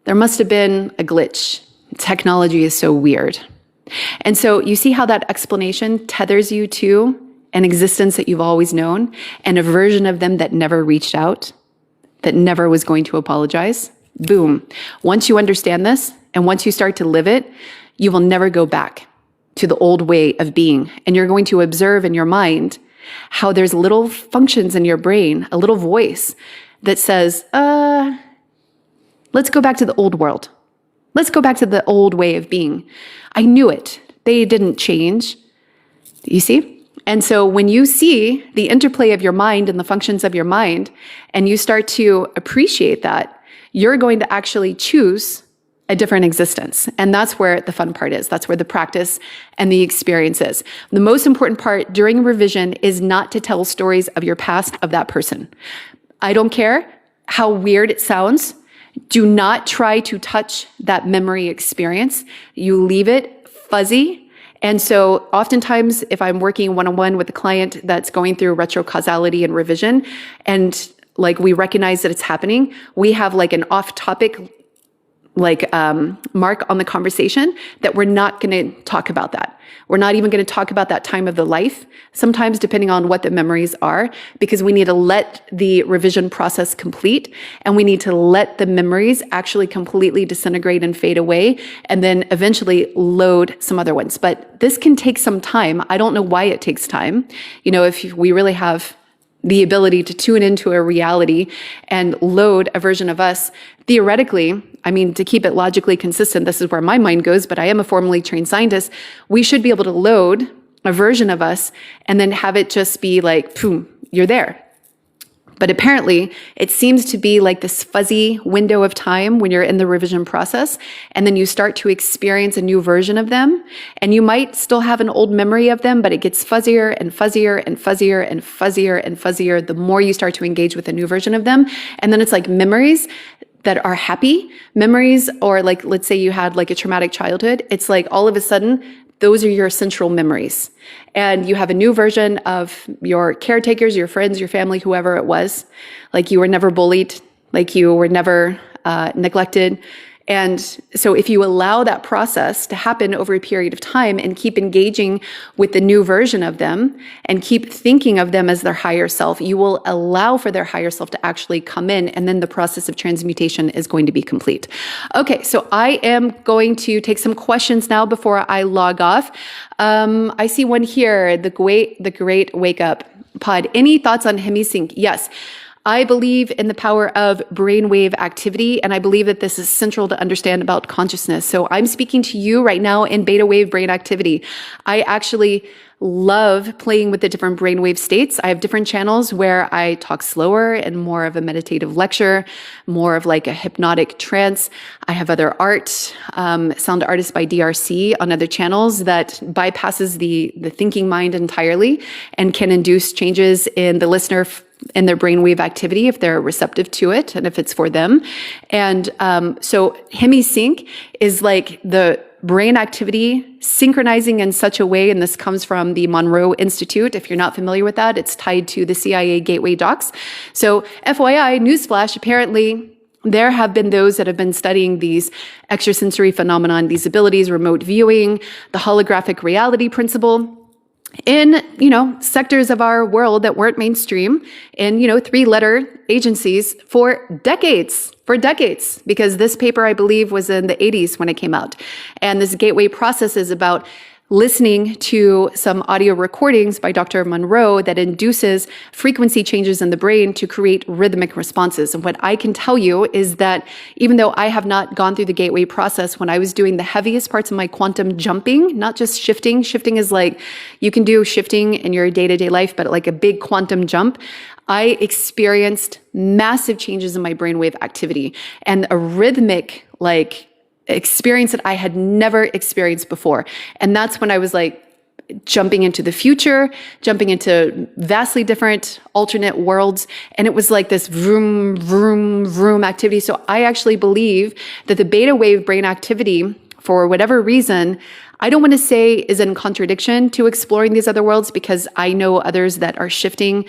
There must have been a glitch. Technology is so weird. And so you see how that explanation tethers you to an existence that you've always known and a version of them that never reached out, that never was going to apologize. Boom. Once you understand this and once you start to live it, you will never go back to the old way of being. And you're going to observe in your mind how there's little functions in your brain, a little voice that says, let's go back to the old world. Let's go back to the old way of being. I knew it. They didn't change. You see? And so when you see the interplay of your mind and the functions of your mind, and you start to appreciate that, you're going to actually choose a different existence. And that's where the fun part is. That's where the practice and the experience is. The most important part during revision is not to tell stories of your past of that person. I don't care how weird it sounds. Do not try to touch that memory experience. You leave it fuzzy. And so oftentimes, if I'm working one-on-one with a client that's going through retrocausality and revision, and we recognize that it's happening, we have an off-topic mark on the conversation that we're not going to talk about that. We're not even going to talk about that time of the life, sometimes depending on what the memories are, because we need to let the revision process complete and we need to let the memories actually completely disintegrate and fade away and then eventually load some other ones. But this can take some time. I don't know why it takes time. If we really have the ability to tune into a reality and load a version of us, theoretically, to keep it logically consistent, this is where my mind goes, but I am a formally trained scientist, we should be able to load a version of us and then have it just be boom, you're there. But apparently, it seems to be this fuzzy window of time when you're in the revision process, and then you start to experience a new version of them, and you might still have an old memory of them, but it gets fuzzier and fuzzier and fuzzier and fuzzier and fuzzier the more you start to engage with a new version of them. And then it's memories that are happy memories, or let's say you had a traumatic childhood. It's all of a sudden, those are your central memories. And you have a new version of your caretakers, your friends, your family, whoever it was. You were never bullied, you were never neglected. And so if you allow that process to happen over a period of time and keep engaging with the new version of them and keep thinking of them as their higher self, you will allow for their higher self to actually come in, and then the process of transmutation is going to be complete. Okay, so I am going to take some questions now before I log off. I see one here, the Great Wake Up Pod. Any thoughts on hemisync? Yes. I believe in the power of brainwave activity, and I believe that this is central to understand about consciousness. So I'm speaking to you right now in beta wave brain activity. I actually love playing with the different brainwave states. I have different channels where I talk slower and more of a meditative lecture, more of a hypnotic trance. I have other art, Sound Artist by DRC on other channels that bypasses the thinking mind entirely and can induce changes in the listener in their brainwave activity if they're receptive to it and if it's for them. And so hemisync is like the brain activity synchronizing in such a way, and this comes from the Monroe Institute. If you're not familiar with that, it's tied to the CIA Gateway Docs. So FYI, newsflash, apparently there have been those that have been studying these extrasensory phenomenon, these abilities, remote viewing, the holographic reality principle, in, sectors of our world that weren't mainstream, in, 3-letter agencies for decades, because this paper, I believe, was in the 80s when it came out. And this gateway process is about listening to some audio recordings by Dr. Monroe that induces frequency changes in the brain to create rhythmic responses. And what I can tell you is that even though I have not gone through the gateway process, when I was doing the heaviest parts of my quantum jumping, not just shifting is like, you can do shifting in your day-to-day life, but like a big quantum jump, I experienced massive changes in my brainwave activity and a rhythmic, experience that I had never experienced before. And that's when I was jumping into the future, jumping into vastly different alternate worlds. And it was like this vroom, vroom, vroom activity. So I actually believe that the beta wave brain activity, for whatever reason, I don't want to say is in contradiction to exploring these other worlds, because I know others that are shifting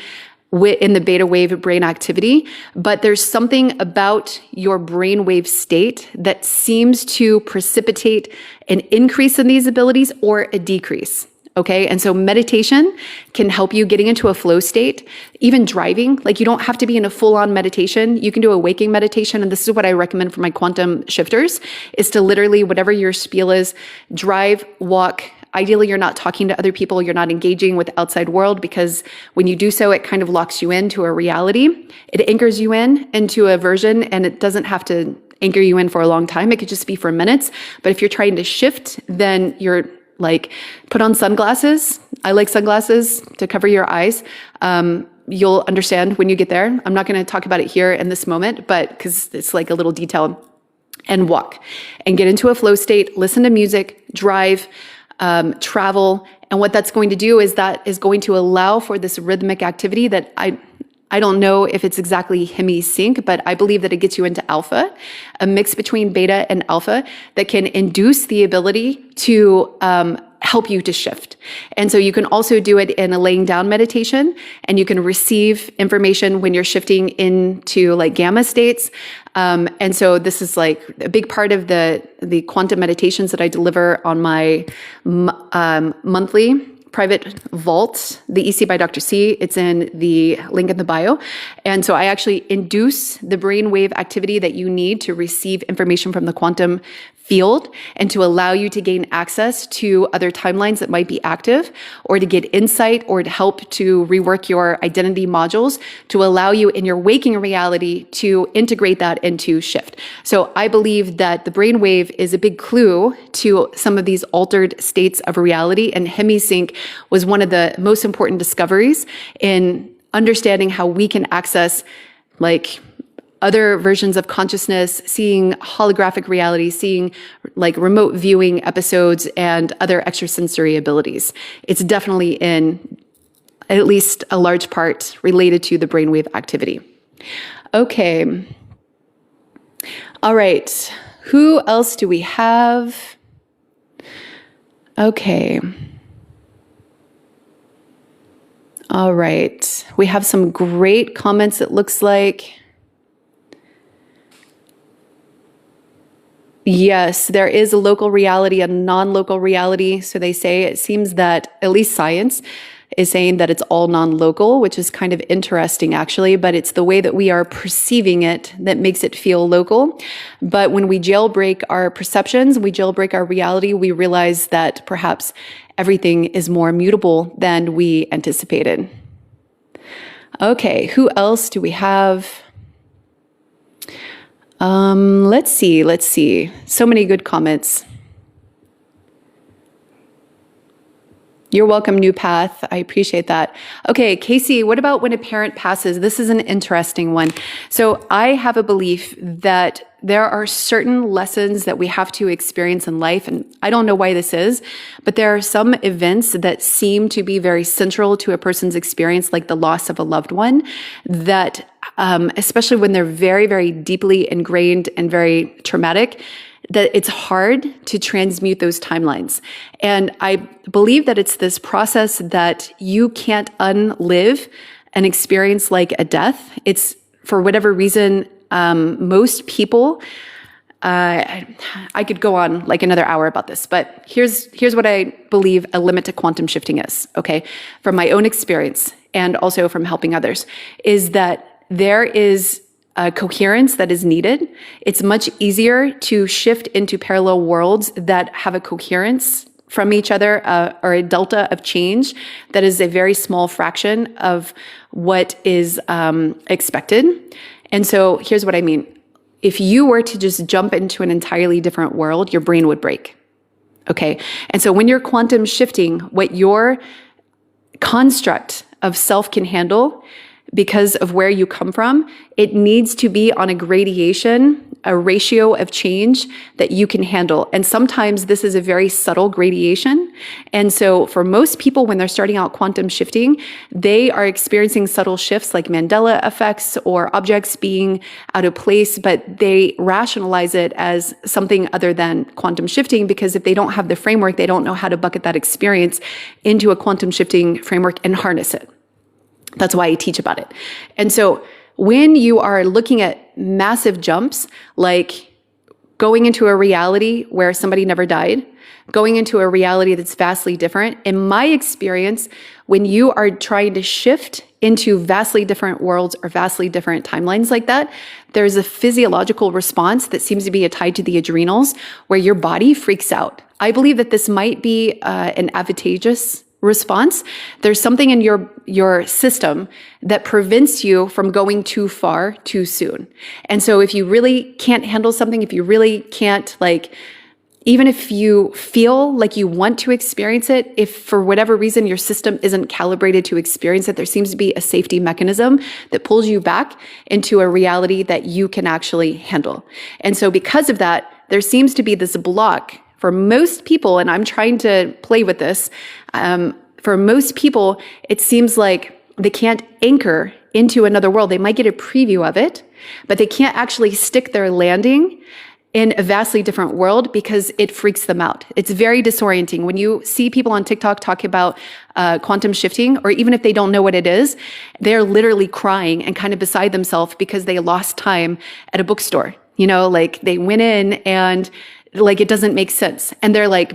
in the beta wave brain activity, but there's something about your brainwave state that seems to precipitate an increase in these abilities or a decrease. Okay. And so meditation can help you getting into a flow state, even driving. You don't have to be in a full-on meditation. You can do a waking meditation. And this is what I recommend for my quantum shifters, is to literally, whatever your spiel is, drive, walk. Ideally, you're not talking to other people. You're not engaging with the outside world, because when you do so, it kind of locks you into a reality. It anchors you into a version, and it doesn't have to anchor you in for a long time. It could just be for minutes. But if you're trying to shift, then you're put on sunglasses. I like sunglasses to cover your eyes. You'll understand when you get there. I'm not going to talk about it here in this moment, but because it's like a little detail. And walk and get into a flow state, listen to music, drive, travel. And what that's going to do is that is going to allow for this rhythmic activity that I don't know if it's exactly hemisync, but I believe that it gets you into alpha, a mix between beta and alpha that can induce the ability to help you to shift. And so you can also do it in a laying down meditation, and you can receive information when you're shifting into gamma states. And so this is a big part of the quantum meditations that I deliver on my monthly private vault, the EC by Dr. C. It's in the link in the bio. And so I actually induce the brainwave activity that you need to receive information from the quantum field and to allow you to gain access to other timelines that might be active, or to get insight, or to help to rework your identity modules to allow you in your waking reality to integrate that into shift. So I believe that the brainwave is a big clue to some of these altered states of reality, and hemisync was one of the most important discoveries in understanding how we can access other versions of consciousness, seeing holographic reality, seeing remote viewing episodes and other extrasensory abilities. It's definitely in at least a large part related to the brainwave activity. Okay. All right. Who else do we have? Okay. All right. We have some great comments, it looks like. Yes, there is a local reality and non-local reality. So they say, it seems that at least science is saying that it's all non-local, which is kind of interesting actually, but it's the way that we are perceiving it that makes it feel local. But when we jailbreak our perceptions, we jailbreak our reality, we realize that perhaps everything is more mutable than we anticipated. Okay, who else do we have? Let's see. So many good comments. You're welcome, New Path. I appreciate that. Okay, Casey, what about when a parent passes? This is an interesting one. So I have a belief that there are certain lessons that we have to experience in life, and I don't know why this is, but there are some events that seem to be very central to a person's experience, like the loss of a loved one, that especially when they're very, very deeply ingrained and very traumatic, that it's hard to transmute those timelines. And I believe that it's this process that you can't unlive an experience like a death. It's, for whatever reason, most people, I could go on like another hour about this, but here's what I believe a limit to quantum shifting is, okay? From my own experience and also from helping others, is that there is a coherence that is needed. It's much easier to shift into parallel worlds that have a coherence from each other, or a delta of change that is a very small fraction of what is expected. And so here's what I mean. If you were to just jump into an entirely different world, your brain would break. Okay. And so when you're quantum shifting, what your construct of self can handle, because of where you come from, it needs to be on a gradation, a ratio of change that you can handle. And sometimes this is a very subtle gradation. And so for most people, when they're starting out quantum shifting, they are experiencing subtle shifts like Mandela effects or objects being out of place, but they rationalize it as something other than quantum shifting, because if they don't have the framework, they don't know how to bucket that experience into a quantum shifting framework and harness it. That's why I teach about it. And so when you are looking at massive jumps, like going into a reality where somebody never died, going into a reality that's vastly different, in my experience, when you are trying to shift into vastly different worlds or vastly different timelines like that, there's a physiological response that seems to be tied to the adrenals where your body freaks out. I believe that this might be an advantageous response. There's something in your system that prevents you from going too far too soon. And so if you really can't handle something, if you really can't, like, even if you feel like you want to experience it, if for whatever reason your system isn't calibrated to experience it, there seems to be a safety mechanism that pulls you back into a reality that you can actually handle. And so because of that, there seems to be this block for most people, and I'm trying to play with this, for most people, it seems like they can't anchor into another world. They might get a preview of it, but they can't actually stick their landing in a vastly different world because it freaks them out. It's very disorienting. When you see people on TikTok talk about quantum shifting, or even if they don't know what it is, they're literally crying and kind of beside themselves because they lost time at a bookstore. You know, like they went in and like it doesn't make sense. And they're like,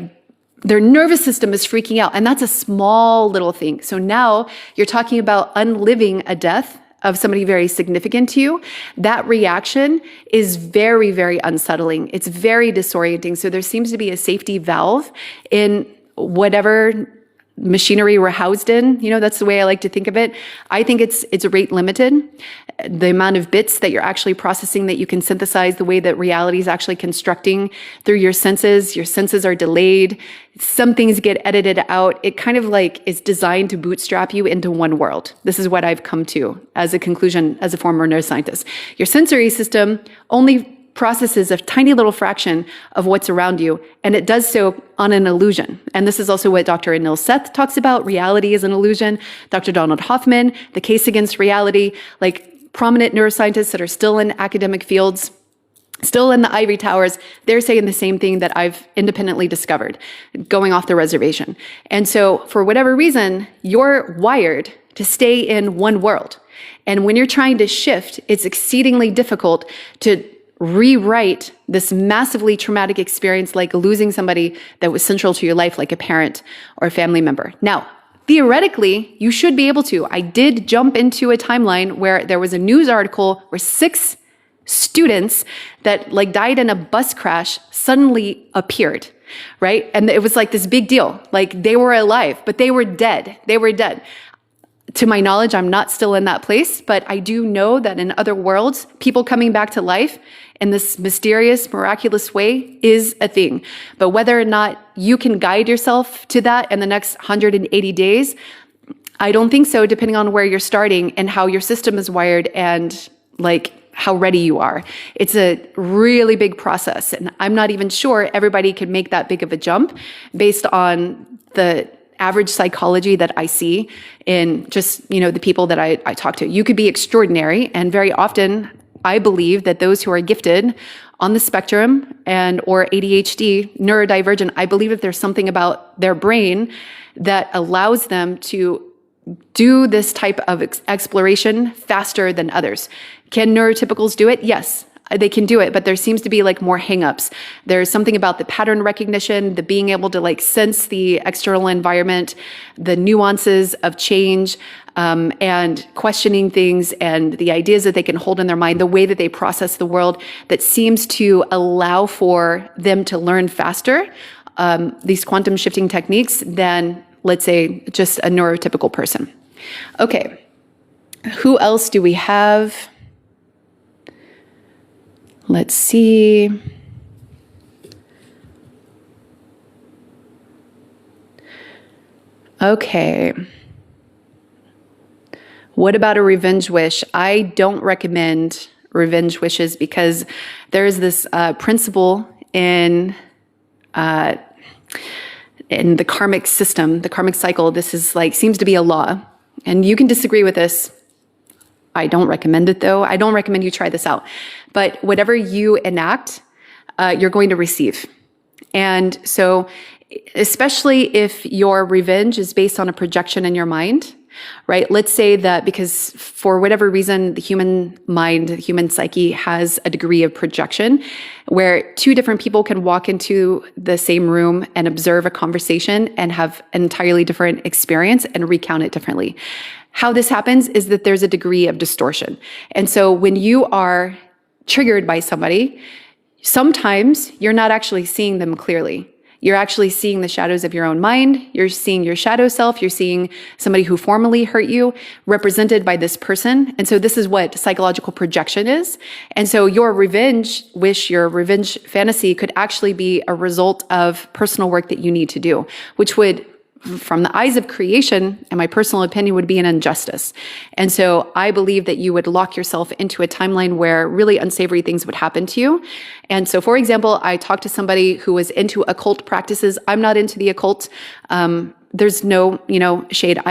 their nervous system is freaking out. And that's a small little thing. So now you're talking about unliving a death of somebody very significant to you. That reaction is very, very unsettling. It's very disorienting. So there seems to be a safety valve in whatever machinery we're housed in. You know, that's the way I like to think of it. I think it's rate limited. The amount of bits that you're actually processing that you can synthesize, the way that reality is actually constructing through your senses are delayed. Some things get edited out. It kind of like is designed to bootstrap you into one world. This is what I've come to as a conclusion as a former neuroscientist. Your sensory system only processes a tiny little fraction of what's around you, and it does so on an illusion. And this is also what Dr. Anil Seth talks about. Reality is an illusion. Dr. Donald Hoffman, the case against reality, like prominent neuroscientists that are still in academic fields, still in the ivory towers, they're saying the same thing that I've independently discovered, going off the reservation. And so for whatever reason, you're wired to stay in one world. And when you're trying to shift, it's exceedingly difficult to rewrite this massively traumatic experience, like losing somebody that was central to your life, like a parent or a family member. Now, theoretically, you should be able to. I did jump into a timeline where there was a news article where 6 students that like died in a bus crash suddenly appeared, right? And it was like this big deal. Like they were alive, but they were dead. They were dead. to my knowledge, I'm not still in that place, but I do know that in other worlds, people coming back to life in this mysterious, miraculous way is a thing. But whether or not you can guide yourself to that in the next 180 days, I don't think so, depending on where you're starting and how your system is wired and like how ready you are. It's a really big process. And I'm not even sure everybody can make that big of a jump based on the average psychology that I see in just, the people that I talk to. You could be extraordinary. And very often I believe that those who are gifted on the spectrum and or ADHD, neurodivergent, I believe that there's something about their brain that allows them to do this type of exploration faster than others. Can neurotypicals do it? Yes, they can do it, but there seems to be like more hangups. There's something about the pattern recognition, the being able to like sense the external environment, the nuances of change, and questioning things and the ideas that they can hold in their mind, the way that they process the world that seems to allow for them to learn faster, these quantum shifting techniques than, let's say, just a neurotypical person. Okay, who else do we have? Let's see. Okay. What about a revenge wish? I don't recommend revenge wishes because there's this principle in the karmic system, the karmic cycle. This is like, seems to be a law. And you can disagree with this. I don't recommend it though. I don't recommend you try this out. But whatever you enact, you're going to receive. And so, especially if your revenge is based on a projection in your mind, right? Let's say that because for whatever reason, the human mind, the human psyche has a degree of projection where two different people can walk into the same room and observe a conversation and have an entirely different experience and recount it differently. How this happens is that there's a degree of distortion. And so when you are triggered by somebody, sometimes you're not actually seeing them clearly. You're actually seeing the shadows of your own mind. You're seeing your shadow self. You're seeing somebody who formerly hurt you represented by this person. And so this is what psychological projection is. And so your revenge wish, your revenge fantasy could actually be a result of personal work that you need to do, which would, from the eyes of creation, and my personal opinion, would be an injustice. And so I believe that you would lock yourself into a timeline where really unsavory things would happen to you. And so, for example, I talked to somebody who was into occult practices. I'm not into the occult. There's no, shade.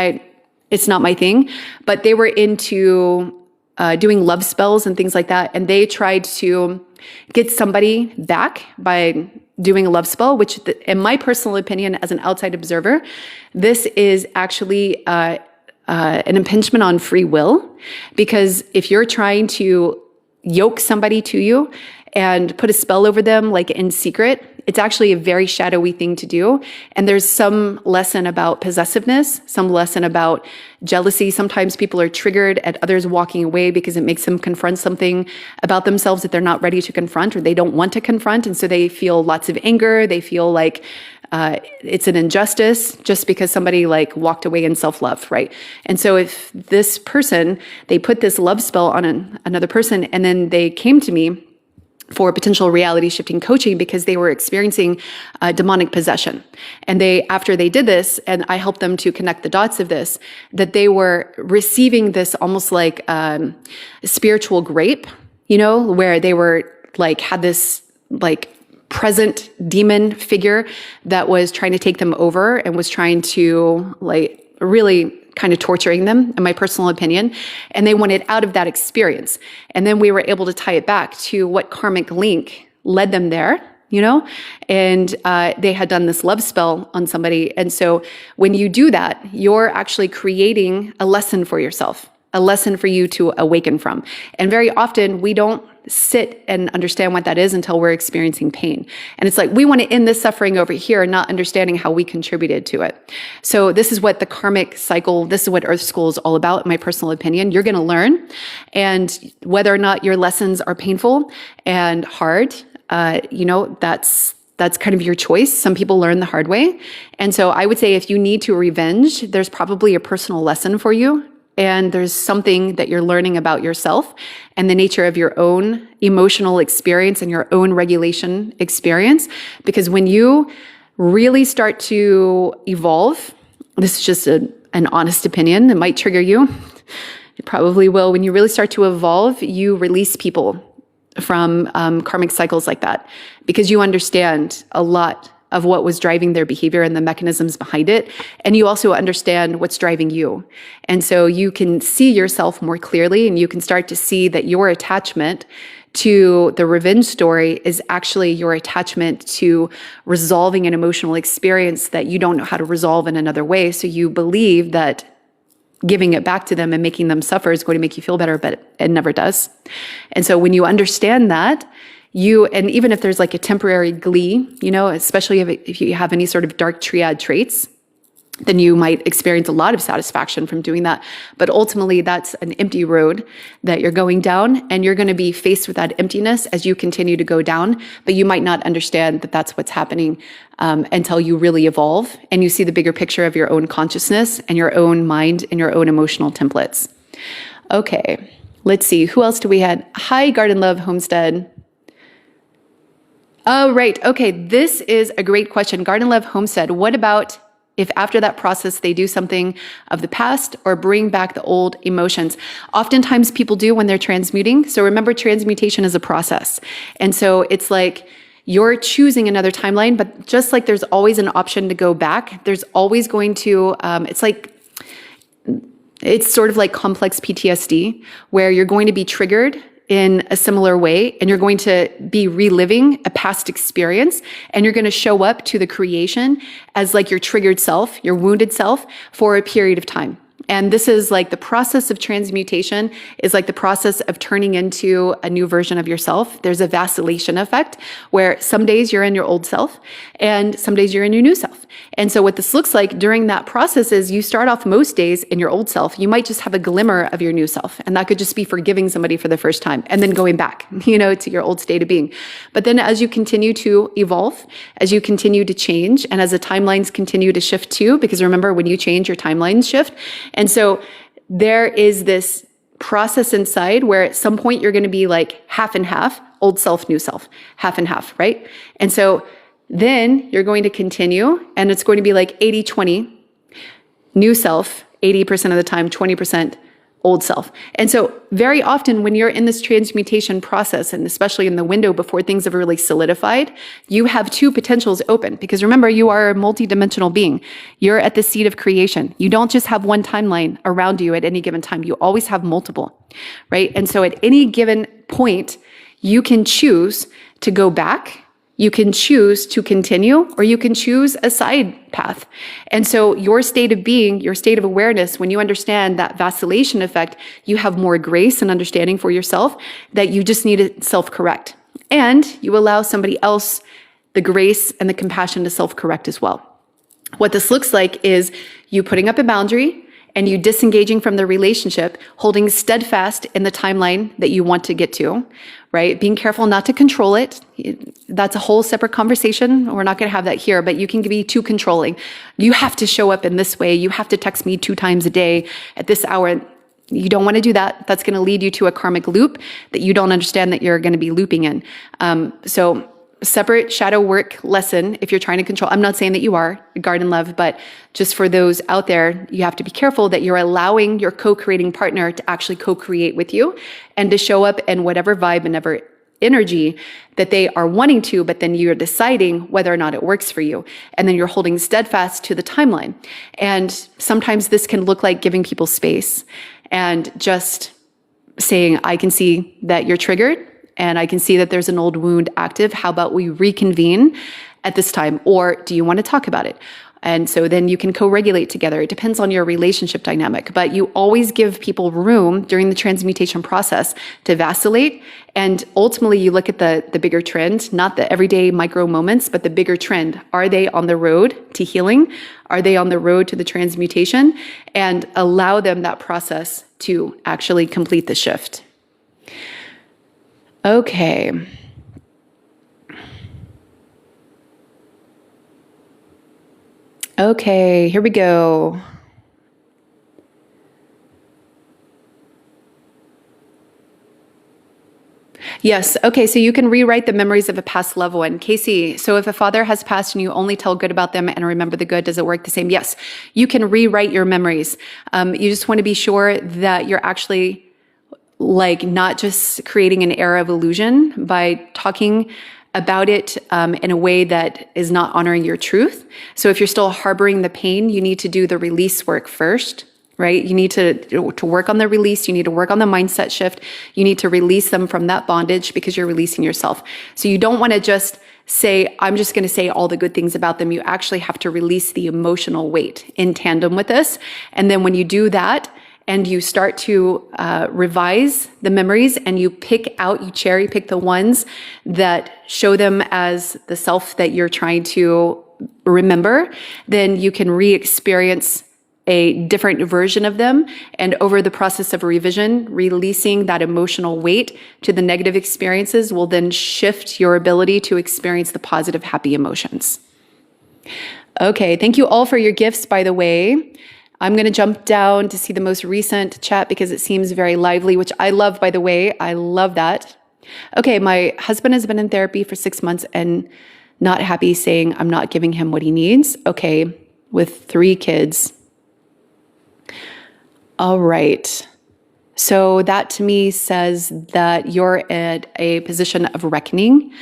It's not my thing. But they were into doing love spells and things like that. And they tried to get somebody back by doing a love spell, which in my personal opinion, as an outside observer, this is actually an impingement on free will. Because if you're trying to yoke somebody to you and put a spell over them, like in secret, it's actually a very shadowy thing to do. And there's some lesson about possessiveness, some lesson about jealousy. Sometimes people are triggered at others walking away because it makes them confront something about themselves that they're not ready to confront or they don't want to confront. And so they feel lots of anger. They feel like it's an injustice just because somebody like walked away in self-love, right? And so if this person, they put this love spell on another person and then they came to me for potential reality shifting coaching because they were experiencing demonic possession. And after they did this, and I helped them to connect the dots of this, that they were receiving this almost like spiritual grape, where they were like, had this like present demon figure that was trying to take them over and was trying to like really kind of torturing them, in my personal opinion, and they wanted out of that experience. And then we were able to tie it back to what karmic link led them there, and they had done this love spell on somebody. And so when you do that, you're actually creating a lesson for yourself, a lesson for you to awaken from. And very often we don't sit and understand what that is until we're experiencing pain. And it's like, we want to end this suffering over here, not understanding how we contributed to it. So this is what the karmic cycle, this is what Earth School is all about, in my personal opinion. You're going to learn. And whether or not your lessons are painful and hard, that's that's kind of your choice. Some people learn the hard way. And so I would say if you need to revenge, there's probably a personal lesson for you. And there's something that you're learning about yourself and the nature of your own emotional experience and your own regulation experience. Because when you really start to evolve, this is just an honest opinion, it might trigger you. It probably will. When you really start to evolve, you release people from karmic cycles like that because you understand a lot of what was driving their behavior and the mechanisms behind it. And you also understand what's driving you. And so you can see yourself more clearly and you can start to see that your attachment to the revenge story is actually your attachment to resolving an emotional experience that you don't know how to resolve in another way. So you believe that giving it back to them and making them suffer is going to make you feel better, but it never does. And so when you understand that, and even if there's like a temporary glee, especially if you have any sort of dark triad traits, then you might experience a lot of satisfaction from doing that. But ultimately, that's an empty road that you're going down, and you're going to be faced with that emptiness as you continue to go down. But you might not understand that that's what's happening until you really evolve and you see the bigger picture of your own consciousness and your own mind and your own emotional templates. Okay, let's see. Who else do we have? Hi, Garden Love Homestead. Oh, right. Okay, this is a great question. Garden Love Homestead, what about if after that process they do something of the past or bring back the old emotions? Oftentimes people do when they're transmuting. So remember, transmutation is a process. And so it's like you're choosing another timeline, but just like there's always an option to go back, there's always going to, it's sort of like complex PTSD where you're going to be triggered in a similar way, and you're going to be reliving a past experience, and you're going to show up to the creation as like your triggered self, your wounded self, for a period of time. And this is like the process of transmutation is like the process of turning into a new version of yourself. There's a vacillation effect where some days you're in your old self and some days you're in your new self. And so what this looks like during that process is you start off most days in your old self. You might just have a glimmer of your new self. And that could just be forgiving somebody for the first time and then going back, to your old state of being. But then as you continue to evolve, as you continue to change, and as the timelines continue to shift too, because remember, when you change, your timelines shift. And so there is this process inside where at some point you're going to be like half and half, old self, new self, half and half, right? And so then you're going to continue and it's going to be like 80-20, new self, 80% of the time, 20% old self. And so very often when you're in this transmutation process, and especially in the window before things have really solidified, you have two potentials open. Because remember, you are a multidimensional being. You're at the seat of creation. You don't just have one timeline around you at any given time. You always have multiple, right? And so at any given point, you can choose to go back, you can choose to continue, or you can choose a side path. And so your state of being, your state of awareness, when you understand that vacillation effect, you have more grace and understanding for yourself that you just need to self-correct. And you allow somebody else the grace and the compassion to self-correct as well. What this looks like is you putting up a boundary and you disengaging from the relationship, holding steadfast in the timeline that you want to get to, right? Being careful not to control it. That's a whole separate conversation. We're not going to have that here, but you can be too controlling. You have to show up in this way. You have to text me 2 times a day at this hour. You don't want to do that. That's going to lead you to a karmic loop that you don't understand that you're going to be looping in. So separate shadow work lesson if you're trying to control. I'm not saying that you are, Garden Love, but just for those out there, you have to be careful that you're allowing your co-creating partner to actually co-create with you and to show up in whatever vibe and whatever energy that they are wanting to, but then you're deciding whether or not it works for you. And then you're holding steadfast to the timeline. And sometimes this can look like giving people space and just saying, I can see that you're triggered, and I can see that there's an old wound active. How about we reconvene at this time? Or do you want to talk about it? And so then you can co-regulate together. It depends on your relationship dynamic, but you always give people room during the transmutation process to vacillate. And ultimately you look at the bigger trend, not the everyday micro moments, but the bigger trend. Are they on the road to healing? Are they on the road to the transmutation? And allow them that process to actually complete the shift. Okay. Okay, here we go. Yes. Okay. So you can rewrite the memories of a past loved one. Casey, so if a father has passed and you only tell good about them and remember the good, does it work the same? Yes. You can rewrite your memories. You just want to be sure that you're actually like not just creating an era of illusion by talking about it in a way that is not honoring your truth. So if you're still harboring the pain, you need to do the release work first. Right? You need to work on the release. You need to work on the mindset shift. You need to release them from that bondage because you're releasing yourself. So you don't want to just say, I'm just going to say all the good things about them. You actually have to release the emotional weight in tandem with this. And then when you do that and you start to revise the memories and you you cherry pick the ones that show them as the self that you're trying to remember, then you can re-experience a different version of them. And over the process of revision, releasing that emotional weight to the negative experiences will then shift your ability to experience the positive, happy emotions. Okay, thank you all for your gifts, by the way. I'm going to jump down to see the most recent chat because it seems very lively, which I love, by the way. I love that. Okay, my husband has been in therapy for 6 months and not happy, saying I'm not giving him what he needs. Okay, with 3 kids. All right. So that to me says that you're at a position of reckoning,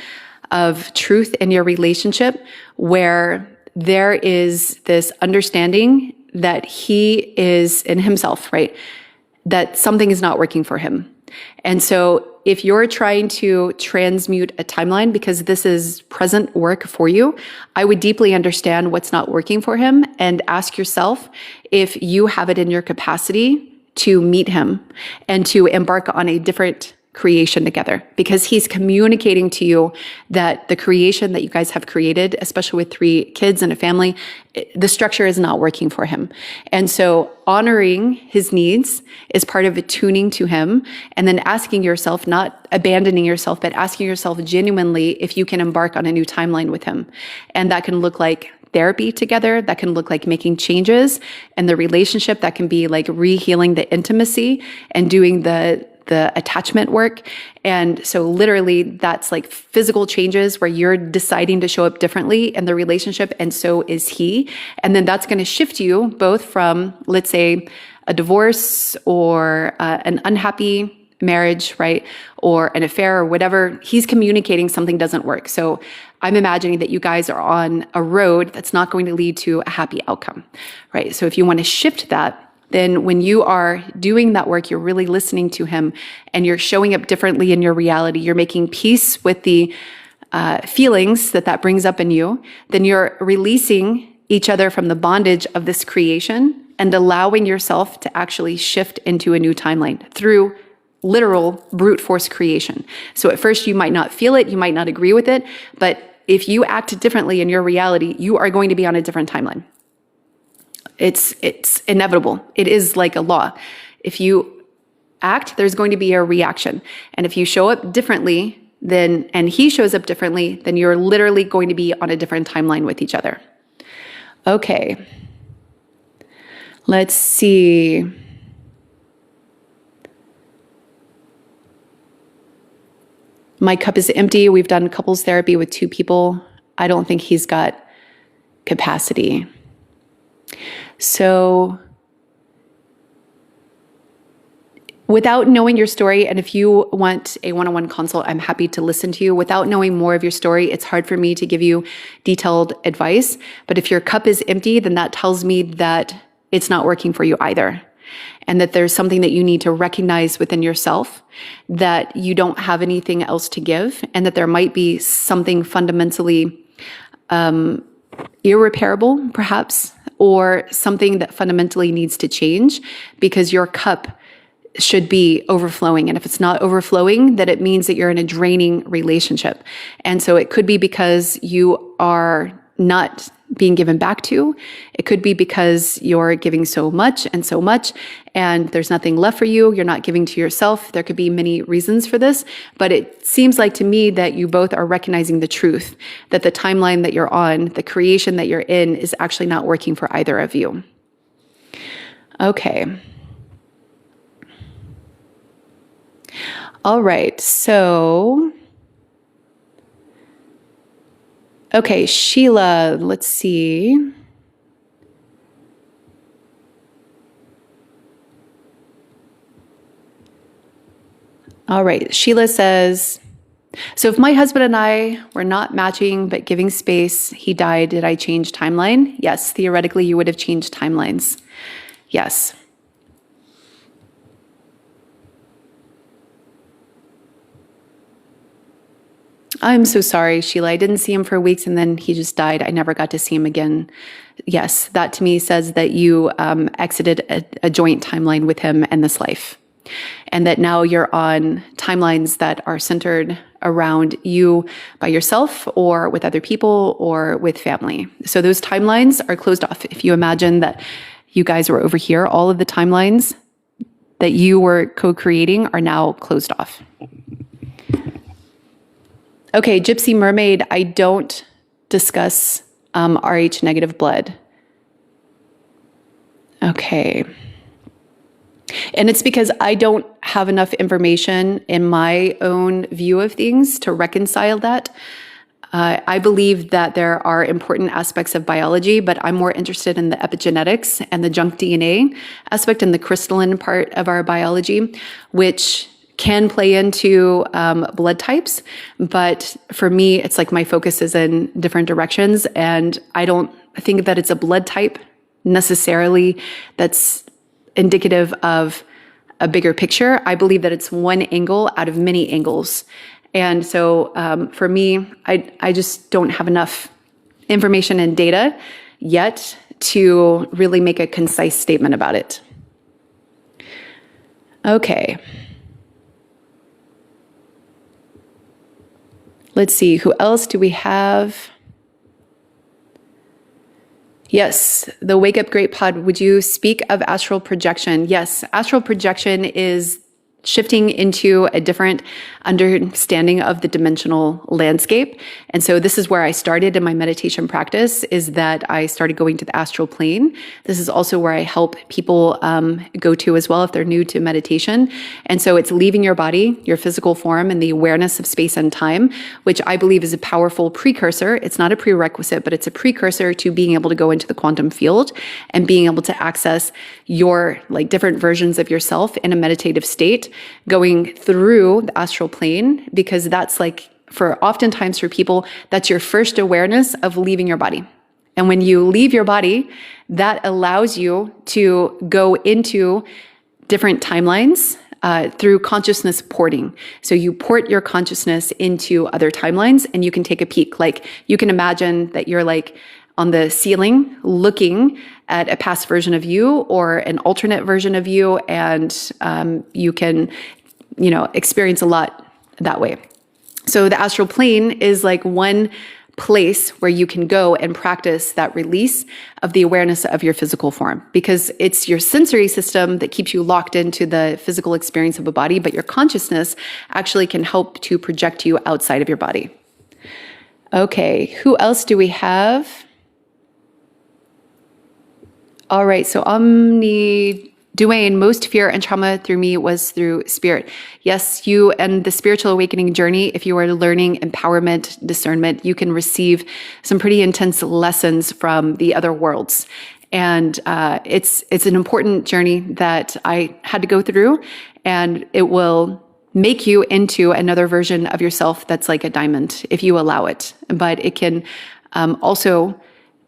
of truth in your relationship, where there is this understanding that he is in himself, right? That something is not working for him. And so if you're trying to transmute a timeline, because this is present work for you, I would deeply understand what's not working for him and ask yourself if you have it in your capacity to meet him and to embark on a different creation together, because he's communicating to you that the creation that you guys have created, especially with 3 kids and a family, the structure is not working for him. And so honoring his needs is part of attuning to him, and then asking yourself, not abandoning yourself, but asking yourself genuinely if you can embark on a new timeline with him. And that can look like therapy together. That can look like making changes in the relationship. That can be like re-healing the intimacy and doing the attachment work. And so literally that's like physical changes where you're deciding to show up differently in the relationship, and so is he. And then that's going to shift you both from, let's say, a divorce or an unhappy marriage, right? Or an affair or whatever. He's communicating something doesn't work. So I'm imagining that you guys are on a road that's not going to lead to a happy outcome, right? So if you want to shift that, then when you are doing that work, you're really listening to him and you're showing up differently in your reality. You're making peace with the feelings that brings up in you. Then you're releasing each other from the bondage of this creation and allowing yourself to actually shift into a new timeline through literal brute force creation. So at first you might not feel it, you might not agree with it, but if you act differently in your reality, you are going to be on a different timeline. It's inevitable. It is like a law. If you act, there's going to be a reaction. And if you show up differently, and he shows up differently, then you're literally going to be on a different timeline with each other. Okay. Let's see. My cup is empty. We've done couples therapy with 2 people. I don't think he's got capacity. So without knowing your story, and if you want a one-on-one consult, I'm happy to listen to you. Without knowing more of your story, it's hard for me to give you detailed advice. But if your cup is empty, then that tells me that it's not working for you either. And that there's something that you need to recognize within yourself, that you don't have anything else to give, and that there might be something fundamentally irreparable, perhaps, or something that fundamentally needs to change, because your cup should be overflowing. And if it's not overflowing, then it means that you're in a draining relationship. And so it could be because you are not being given back to. It could be because you're giving so much and there's nothing left for you. You're not giving to yourself. There could be many reasons for this, but it seems like to me that you both are recognizing the truth, that the timeline that you're on, the creation that you're in, is actually not working for either of you. Okay. All right, so, okay, Sheila, let's see. All right, Sheila says, so if my husband and I were not matching but giving space, he died, did I change timeline? Yes, theoretically you would have changed timelines. Yes. I'm so sorry, Sheila. I didn't see him for weeks and then he just died. I never got to see him again. Yes, that to me says that you exited a joint timeline with him and this life. And that now you're on timelines that are centered around you by yourself or with other people or with family. So those timelines are closed off. If you imagine that you guys were over here, all of the timelines that you were co-creating are now closed off. Okay, Gypsy Mermaid, I don't discuss Rh negative blood. Okay. And it's because I don't have enough information in my own view of things to reconcile that. I believe that there are important aspects of biology, but I'm more interested in the epigenetics and the junk DNA aspect and the crystalline part of our biology, which can play into blood types. But for me, it's like my focus is in different directions. And I don't think that it's a blood type necessarily that's indicative of a bigger picture. I believe that it's one angle out of many angles. And so for me, I just don't have enough information and data yet to really make a concise statement about it. Okay. Let's see, who else do we have? Yes, the Wake Up Great Pod. Would you speak of astral projection? Yes, astral projection is shifting into a different understanding of the dimensional landscape. And so this is where I started in my meditation practice, is that I started going to the astral plane. This is also where I help people go to as well if they're new to meditation. And so it's leaving your body, your physical form, and the awareness of space and time, which I believe is a powerful precursor. It's not a prerequisite, but it's a precursor to being able to go into the quantum field and being able to access your like different versions of yourself in a meditative state, going through the astral plane, because that's like, for oftentimes for people, that's your first awareness of leaving your body. And when you leave your body, that allows you to go into different timelines through consciousness porting. So you port your consciousness into other timelines and you can take a peek. Like you can imagine that you're like on the ceiling looking at a past version of you or an alternate version of you, and you can, experience a lot that way. So the astral plane is like one place where you can go and practice that release of the awareness of your physical form, because it's your sensory system that keeps you locked into the physical experience of a body, but your consciousness actually can help to project you outside of your body. Okay, who else do we have? All right, so Duane, most fear and trauma through me was through spirit. Yes, you and the spiritual awakening journey, if you are learning empowerment, discernment, you can receive some pretty intense lessons from the other worlds. And it's an important journey that I had to go through, and it will make you into another version of yourself that's like a diamond, if you allow it. But it can also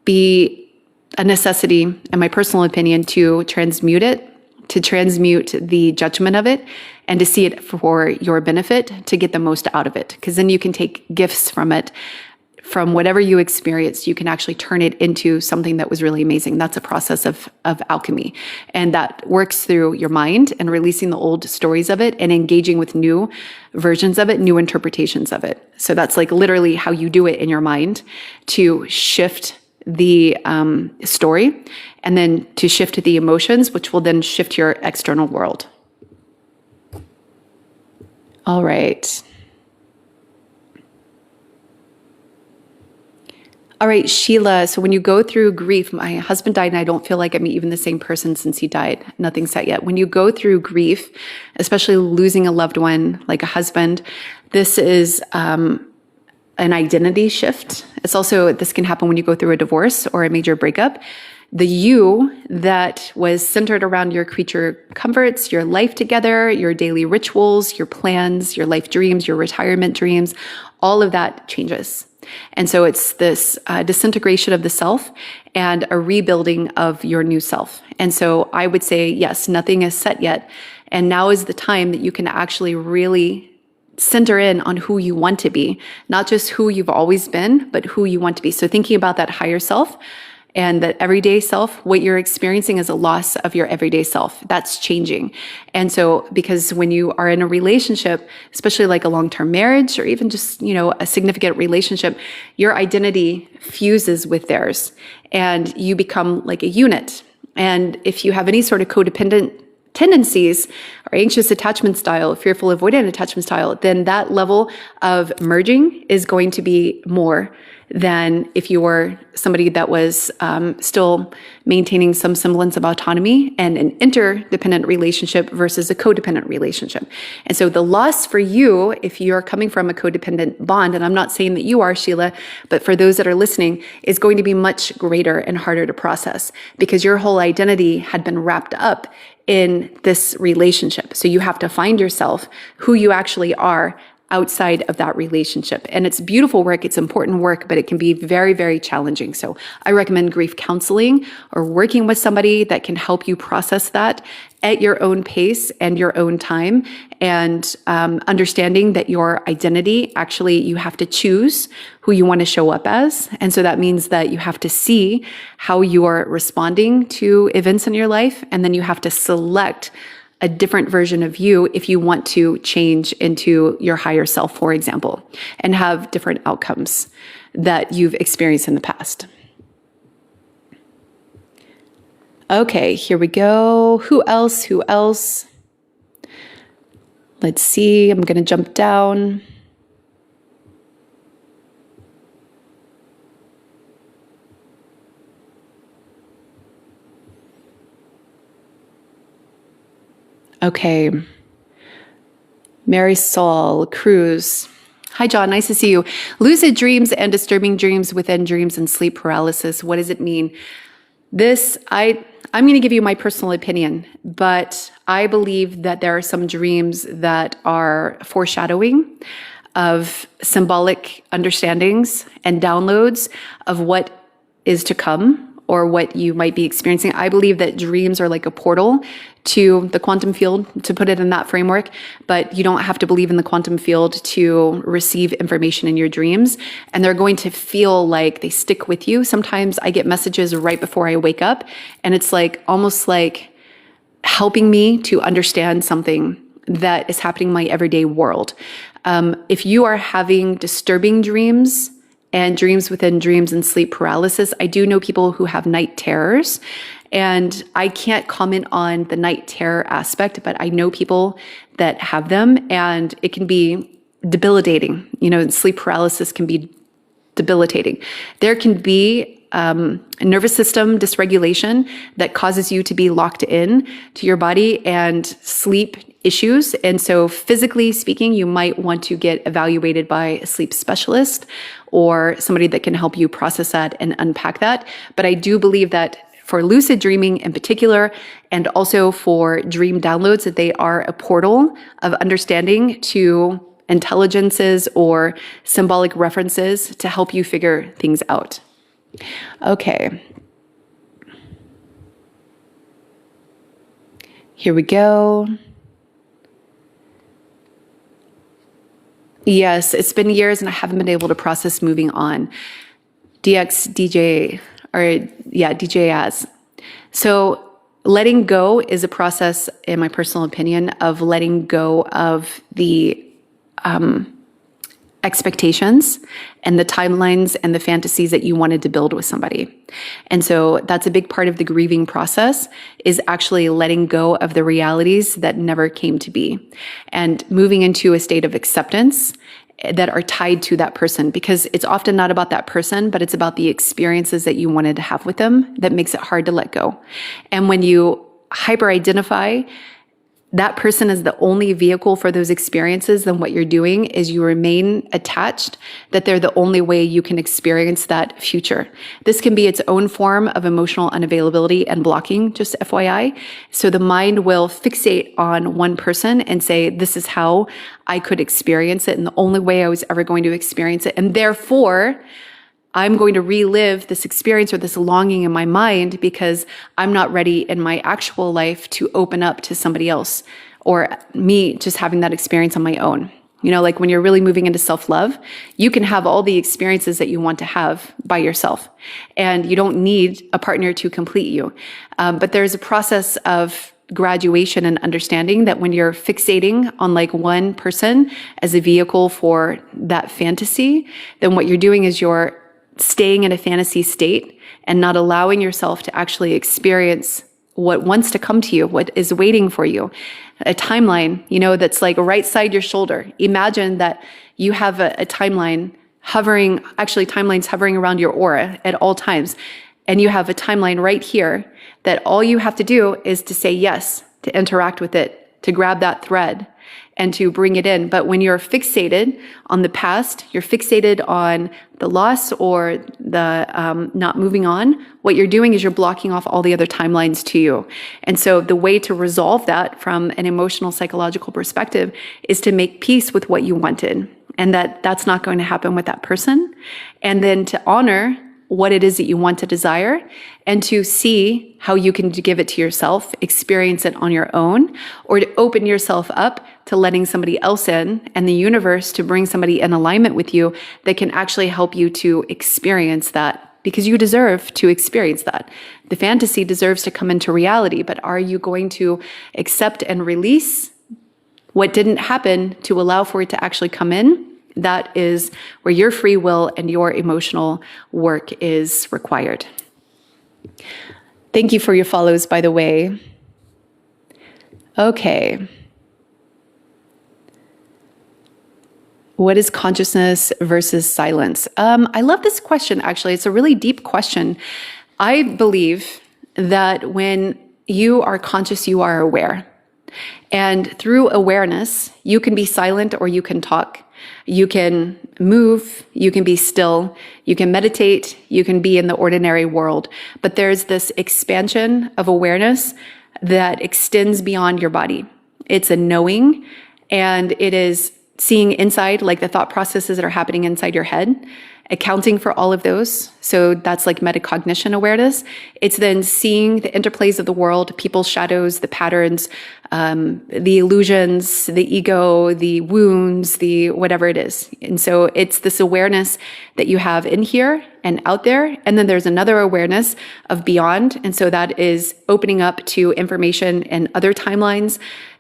be a necessity, in my personal opinion, to transmute it, to transmute the judgment of it, and to see it for your benefit, to get the most out of it. Because then you can take gifts from it, from whatever you experienced, you can actually turn it into something that was really amazing. That's a process of alchemy. And that works through your mind and releasing the old stories of it and engaging with new versions of it, new interpretations of it. So that's like literally how you do it in your mind to shift the story, and then to shift to the emotions, which will then shift your external world. All right. All right, Sheila. So when you go through grief, my husband died and I don't feel like I'm even the same person since he died. Nothing's set yet. When you go through grief, especially losing a loved one, like a husband, this is an identity shift. It's also, this can happen when you go through a divorce or a major breakup. The you that was centered around your creature comforts, your life together, your daily rituals, your plans, your life dreams, your retirement dreams, all of that changes. And so it's this disintegration of the self and a rebuilding of your new self. And so I would say, yes, nothing is set yet. And now is the time that you can actually really center in on who you want to be, not just who you've always been, but who you want to be. So thinking about that higher self and that everyday self, what you're experiencing is a loss of your everyday self. That's changing. And so, because when you are in a relationship, especially like a long-term marriage or even just, a significant relationship, your identity fuses with theirs and you become like a unit. And if you have any sort of codependent tendencies or anxious attachment style, fearful avoidant attachment style, then that level of merging is going to be more than if you were somebody that was still maintaining some semblance of autonomy and an interdependent relationship versus a codependent relationship. And so the loss for you, if you're coming from a codependent bond, and I'm not saying that you are, Sheila, but for those that are listening, is going to be much greater and harder to process because your whole identity had been wrapped up in this relationship. So you have to find yourself, who you actually are, outside of that relationship. And it's beautiful work, it's important work, but it can be very, very challenging. So I recommend grief counseling or working with somebody that can help you process that at your own pace and your own time, and understanding that your identity, actually, you have to choose who you want to show up as. And so that means that you have to see how you are responding to events in your life, and then you have to select a different version of you if you want to change into your higher self, for example, and have different outcomes that you've experienced in the past. Okay, here we go. Who else? Let's see. I'm going to jump down. Okay. Marisol Cruz. Hi, John. Nice to see you. Lucid dreams and disturbing dreams within dreams and sleep paralysis. What does it mean? I'm going to give you my personal opinion, but I believe that there are some dreams that are foreshadowing of symbolic understandings and downloads of what is to come or what you might be experiencing. I believe that dreams are like a portal to the quantum field, to put it in that framework, but you don't have to believe in the quantum field to receive information in your dreams. And they're going to feel like they stick with you. Sometimes I get messages right before I wake up, and it's like almost like helping me to understand something that is happening in my everyday world. If you are having disturbing dreams, and dreams within dreams and sleep paralysis, I do know people who have night terrors, and I can't comment on the night terror aspect, but I know people that have them, and it can be debilitating. Sleep paralysis can be debilitating. There can be a nervous system dysregulation that causes you to be locked in to your body and sleep issues. And so physically speaking, you might want to get evaluated by a sleep specialist or somebody that can help you process that and unpack that. But I do believe that for lucid dreaming in particular, and also for dream downloads, that they are a portal of understanding to intelligences or symbolic references to help you figure things out. Okay. Here we go. Yes, it's been years and I haven't been able to process moving on. DJ as. So letting go is a process, in my personal opinion, of letting go of the expectations and the timelines and the fantasies that you wanted to build with somebody. And so that's a big part of the grieving process, is actually letting go of the realities that never came to be and moving into a state of acceptance that are tied to that person, because it's often not about that person, but it's about the experiences that you wanted to have with them that makes it hard to let go. And when you hyper identify that person is the only vehicle for those experiences, then what you're doing is you remain attached, that they're the only way you can experience that future. This can be its own form of emotional unavailability and blocking, just FYI. So the mind will fixate on one person and say, this is how I could experience it, and the only way I was ever going to experience it. And therefore, I'm going to relive this experience or this longing in my mind because I'm not ready in my actual life to open up to somebody else, or me just having that experience on my own. You know, like when you're really moving into self-love, you can have all the experiences that you want to have by yourself, and you don't need a partner to complete you. But there's a process of graduation and understanding that when you're fixating on like one person as a vehicle for that fantasy, then what you're doing is you're staying in a fantasy state and not allowing yourself to actually experience what wants to come to you, what is waiting for you. A timeline, you know, that's like right side your shoulder. Imagine that you have a timeline hovering, actually timelines hovering around your aura at all times. And you have a timeline right here that all you have to do is to say yes, to interact with it, to grab that thread and to bring it in. But when you're fixated on the past, you're fixated on the loss or the not moving on, what you're doing is you're blocking off all the other timelines to you. And so the way to resolve that from an emotional, psychological perspective is to make peace with what you wanted, and that that's not going to happen with that person. And then to honor what it is that you want to desire, and to see how you can give it to yourself, experience it on your own, or to open yourself up to letting somebody else in and the universe to bring somebody in alignment with you that can actually help you to experience that, because you deserve to experience that. The fantasy deserves to come into reality, but are you going to accept and release what didn't happen to allow for it to actually come in? That is where your free will and your emotional work is required. Thank you for your follows, by the way. Okay. What is consciousness versus silence? I love this question, actually. It's a really deep question. I believe that when you are conscious, you are aware. And through awareness, you can be silent or you can talk. You can move, you can be still, you can meditate, you can be in the ordinary world. But there's this expansion of awareness that extends beyond your body. It's a knowing, and it is seeing inside, like the thought processes that are happening inside your head, accounting for all of those. So that's like metacognition awareness. It's then seeing the interplays of the world, people's shadows, the patterns, the illusions, the ego, the wounds, the whatever it is. And so it's this awareness that you have in here and out there. And then there's another awareness of beyond. And so that is opening up to information and other timelines,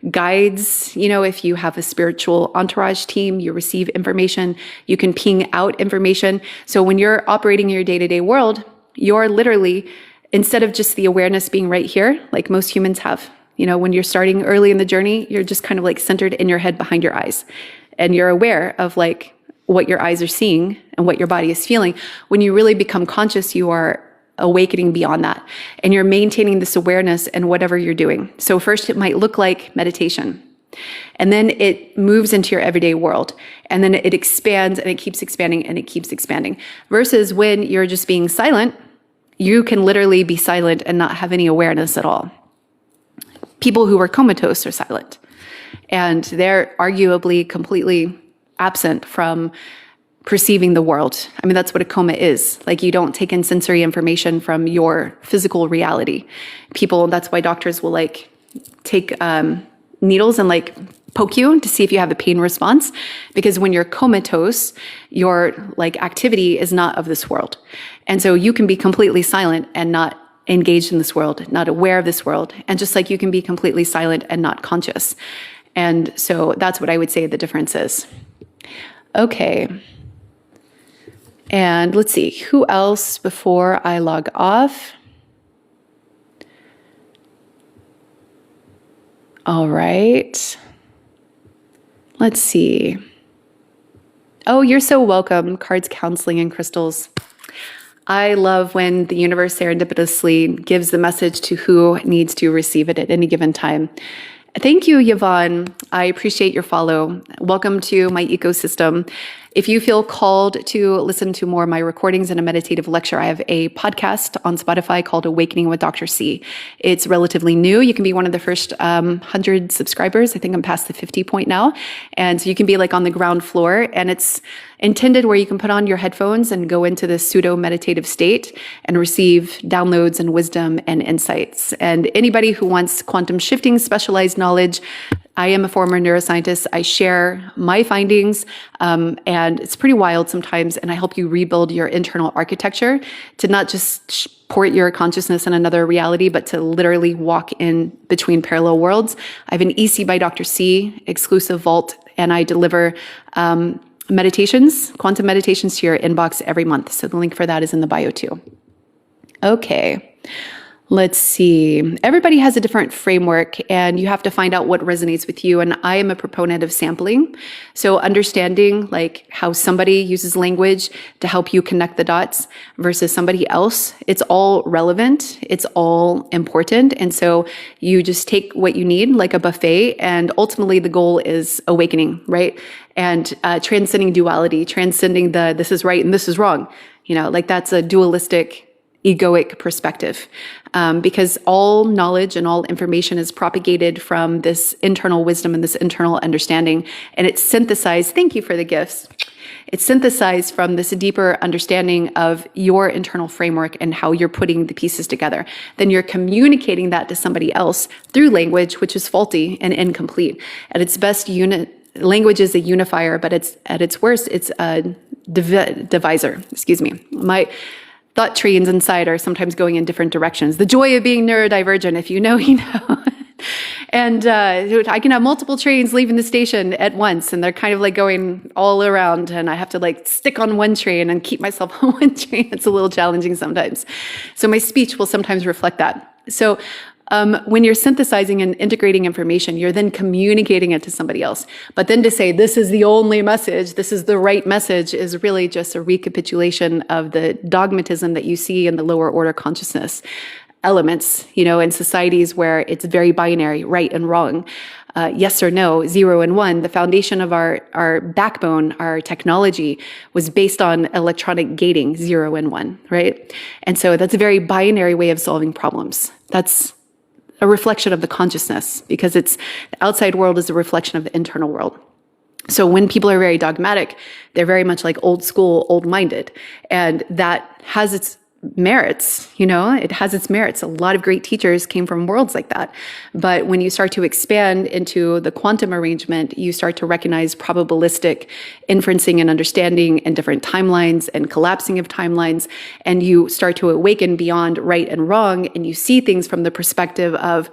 guides. You know, if you have a spiritual entourage team, you receive information, you can ping out information. So when you're operating in your day-to-day world, you're literally, instead of just the awareness being right here, like most humans have, you know, when you're starting early in the journey, you're just kind of like centered in your head behind your eyes. And you're aware of like what your eyes are seeing and what your body is feeling. When you really become conscious, you are awakening beyond that. And you're maintaining this awareness in whatever you're doing. So first it might look like meditation. And then it moves into your everyday world. And then it expands and it keeps expanding and it keeps expanding. Versus when you're just being silent, you can literally be silent and not have any awareness at all. People who are comatose are silent. And they're arguably completely absent from perceiving the world. I mean, that's what a coma is. Like, you don't take in sensory information from your physical reality. People, that's why doctors will like take needles and like poke you to see if you have a pain response. Because when you're comatose, your like activity is not of this world. And so you can be completely silent and not engaged in this world, not aware of this world. And just like you can be completely silent and not conscious. And so that's what I would say the difference is. Okay. And let's see, who else before I log off? All right. Let's see. Oh, you're so welcome, Cards Counseling and Crystals. I love when the universe serendipitously gives the message to who needs to receive it at any given time. Thank you, Yvonne. I appreciate your follow. Welcome to my ecosystem. If you feel called to listen to more of my recordings and a meditative lecture, I have a podcast on Spotify called Awakening with Dr. C. It's relatively new. You can be one of the first 100 subscribers. I think I'm past the 50 point now. And so you can be like on the ground floor, and it's intended where you can put on your headphones and go into this pseudo meditative state and receive downloads and wisdom and insights. And anybody who wants quantum shifting specialized knowledge, I am a former neuroscientist. I share my findings, and it's pretty wild sometimes. And I help you rebuild your internal architecture to not just port your consciousness in another reality, but to literally walk in between parallel worlds. I have an EC by Dr. C exclusive vault, and I deliver meditations, quantum meditations to your inbox every month. So the link for that is in the bio too. Okay. Let's see. Everybody has a different framework, and you have to find out what resonates with you. And I am a proponent of sampling. So understanding like how somebody uses language to help you connect the dots versus somebody else, it's all relevant. It's all important. And so you just take what you need like a buffet, and ultimately the goal is awakening, right? And transcending duality, transcending the this is right and this is wrong. You know, like that's a dualistic egoic perspective, because all knowledge and all information is propagated from this internal wisdom and this internal understanding, and it's synthesized. Thank you for the gifts. It's synthesized from this deeper understanding of your internal framework and how you're putting the pieces together. Then you're communicating that to somebody else through language, which is faulty and incomplete. At its best, language is a unifier, but it's at its worst, it's a divisor. Excuse me. My thought trains inside are sometimes going in different directions. The joy of being neurodivergent, if you know, you know. And I can have multiple trains leaving the station at once, and they're kind of like going all around, and I have to like stick on one train and keep myself on one train. It's a little challenging sometimes. So my speech will sometimes reflect that. So when you're synthesizing and integrating information, you're then communicating it to somebody else. But then to say, this is the only message, this is the right message, is really just a recapitulation of the dogmatism that you see in the lower order consciousness elements, you know, in societies where it's very binary, right and wrong, yes or no, 0 and 1. The foundation of our backbone, our technology, was based on electronic gating, 0 and 1, right? And so that's a very binary way of solving problems. That's a reflection of the consciousness, because the outside world is a reflection of the internal world. So when people are very dogmatic, they're very much like old school, old-minded, and that has its merits, you know, it has its merits. A lot of great teachers came from worlds like that. But when you start to expand into the quantum arrangement, you start to recognize probabilistic inferencing and understanding and different timelines and collapsing of timelines. And you start to awaken beyond right and wrong. And you see things from the perspective of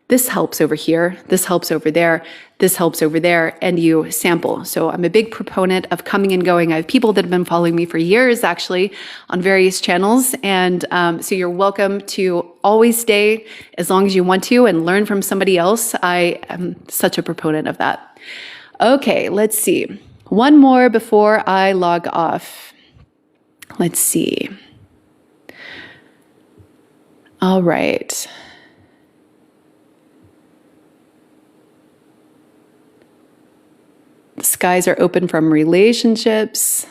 this helps over here, this helps over there, this helps over there, and you sample. So I'm a big proponent of coming and going. I have people that have been following me for years, actually, on various channels. And so you're welcome to always stay as long as you want to and learn from somebody else. I am such a proponent of that. Okay, let's see. One more before I log off. Let's see. All right. The skies are open from relationships.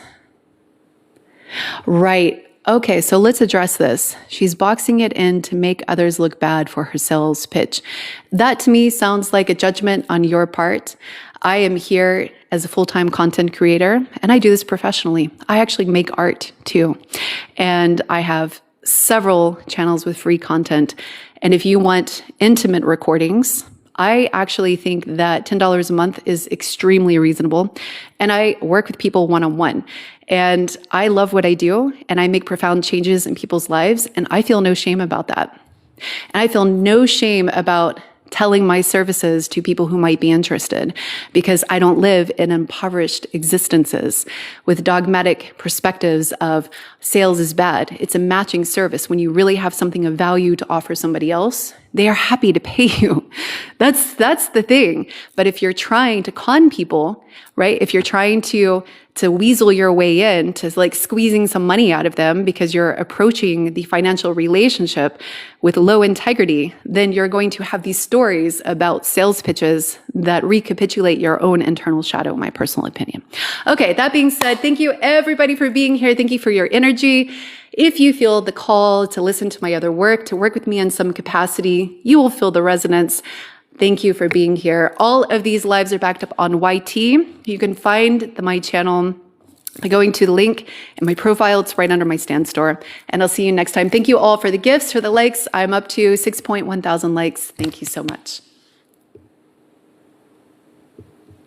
Right. Okay, so let's address this. She's boxing it in to make others look bad for her sales pitch. That to me sounds like a judgment on your part. I am here as a full-time content creator, and I do this professionally. I actually make art too. And I have several channels with free content. And if you want intimate recordings, I actually think that $10 a month is extremely reasonable. And I work with people one-on-one. And I love what I do, and I make profound changes in people's lives, and I feel no shame about that. And I feel no shame about telling my services to people who might be interested, because I don't live in impoverished existences with dogmatic perspectives of sales is bad. It's a matching service. When you really have something of value to offer somebody else, they are happy to pay you. That's the thing. But if you're trying to con people, right? If you're trying to weasel your way in to like squeezing some money out of them because you're approaching the financial relationship with low integrity, then you're going to have these stories about sales pitches that recapitulate your own internal shadow, in my personal opinion. Okay, that being said, thank you everybody for being here. Thank you for your energy. If you feel the call to listen to my other work, to work with me in some capacity, you will feel the resonance. Thank you for being here. All of these lives are backed up on YT. You can find my channel by going to the link in my profile. It's right under my stand store. And I'll see you next time. Thank you all for the gifts, for the likes. I'm up to 6.1 thousand likes. Thank you so much.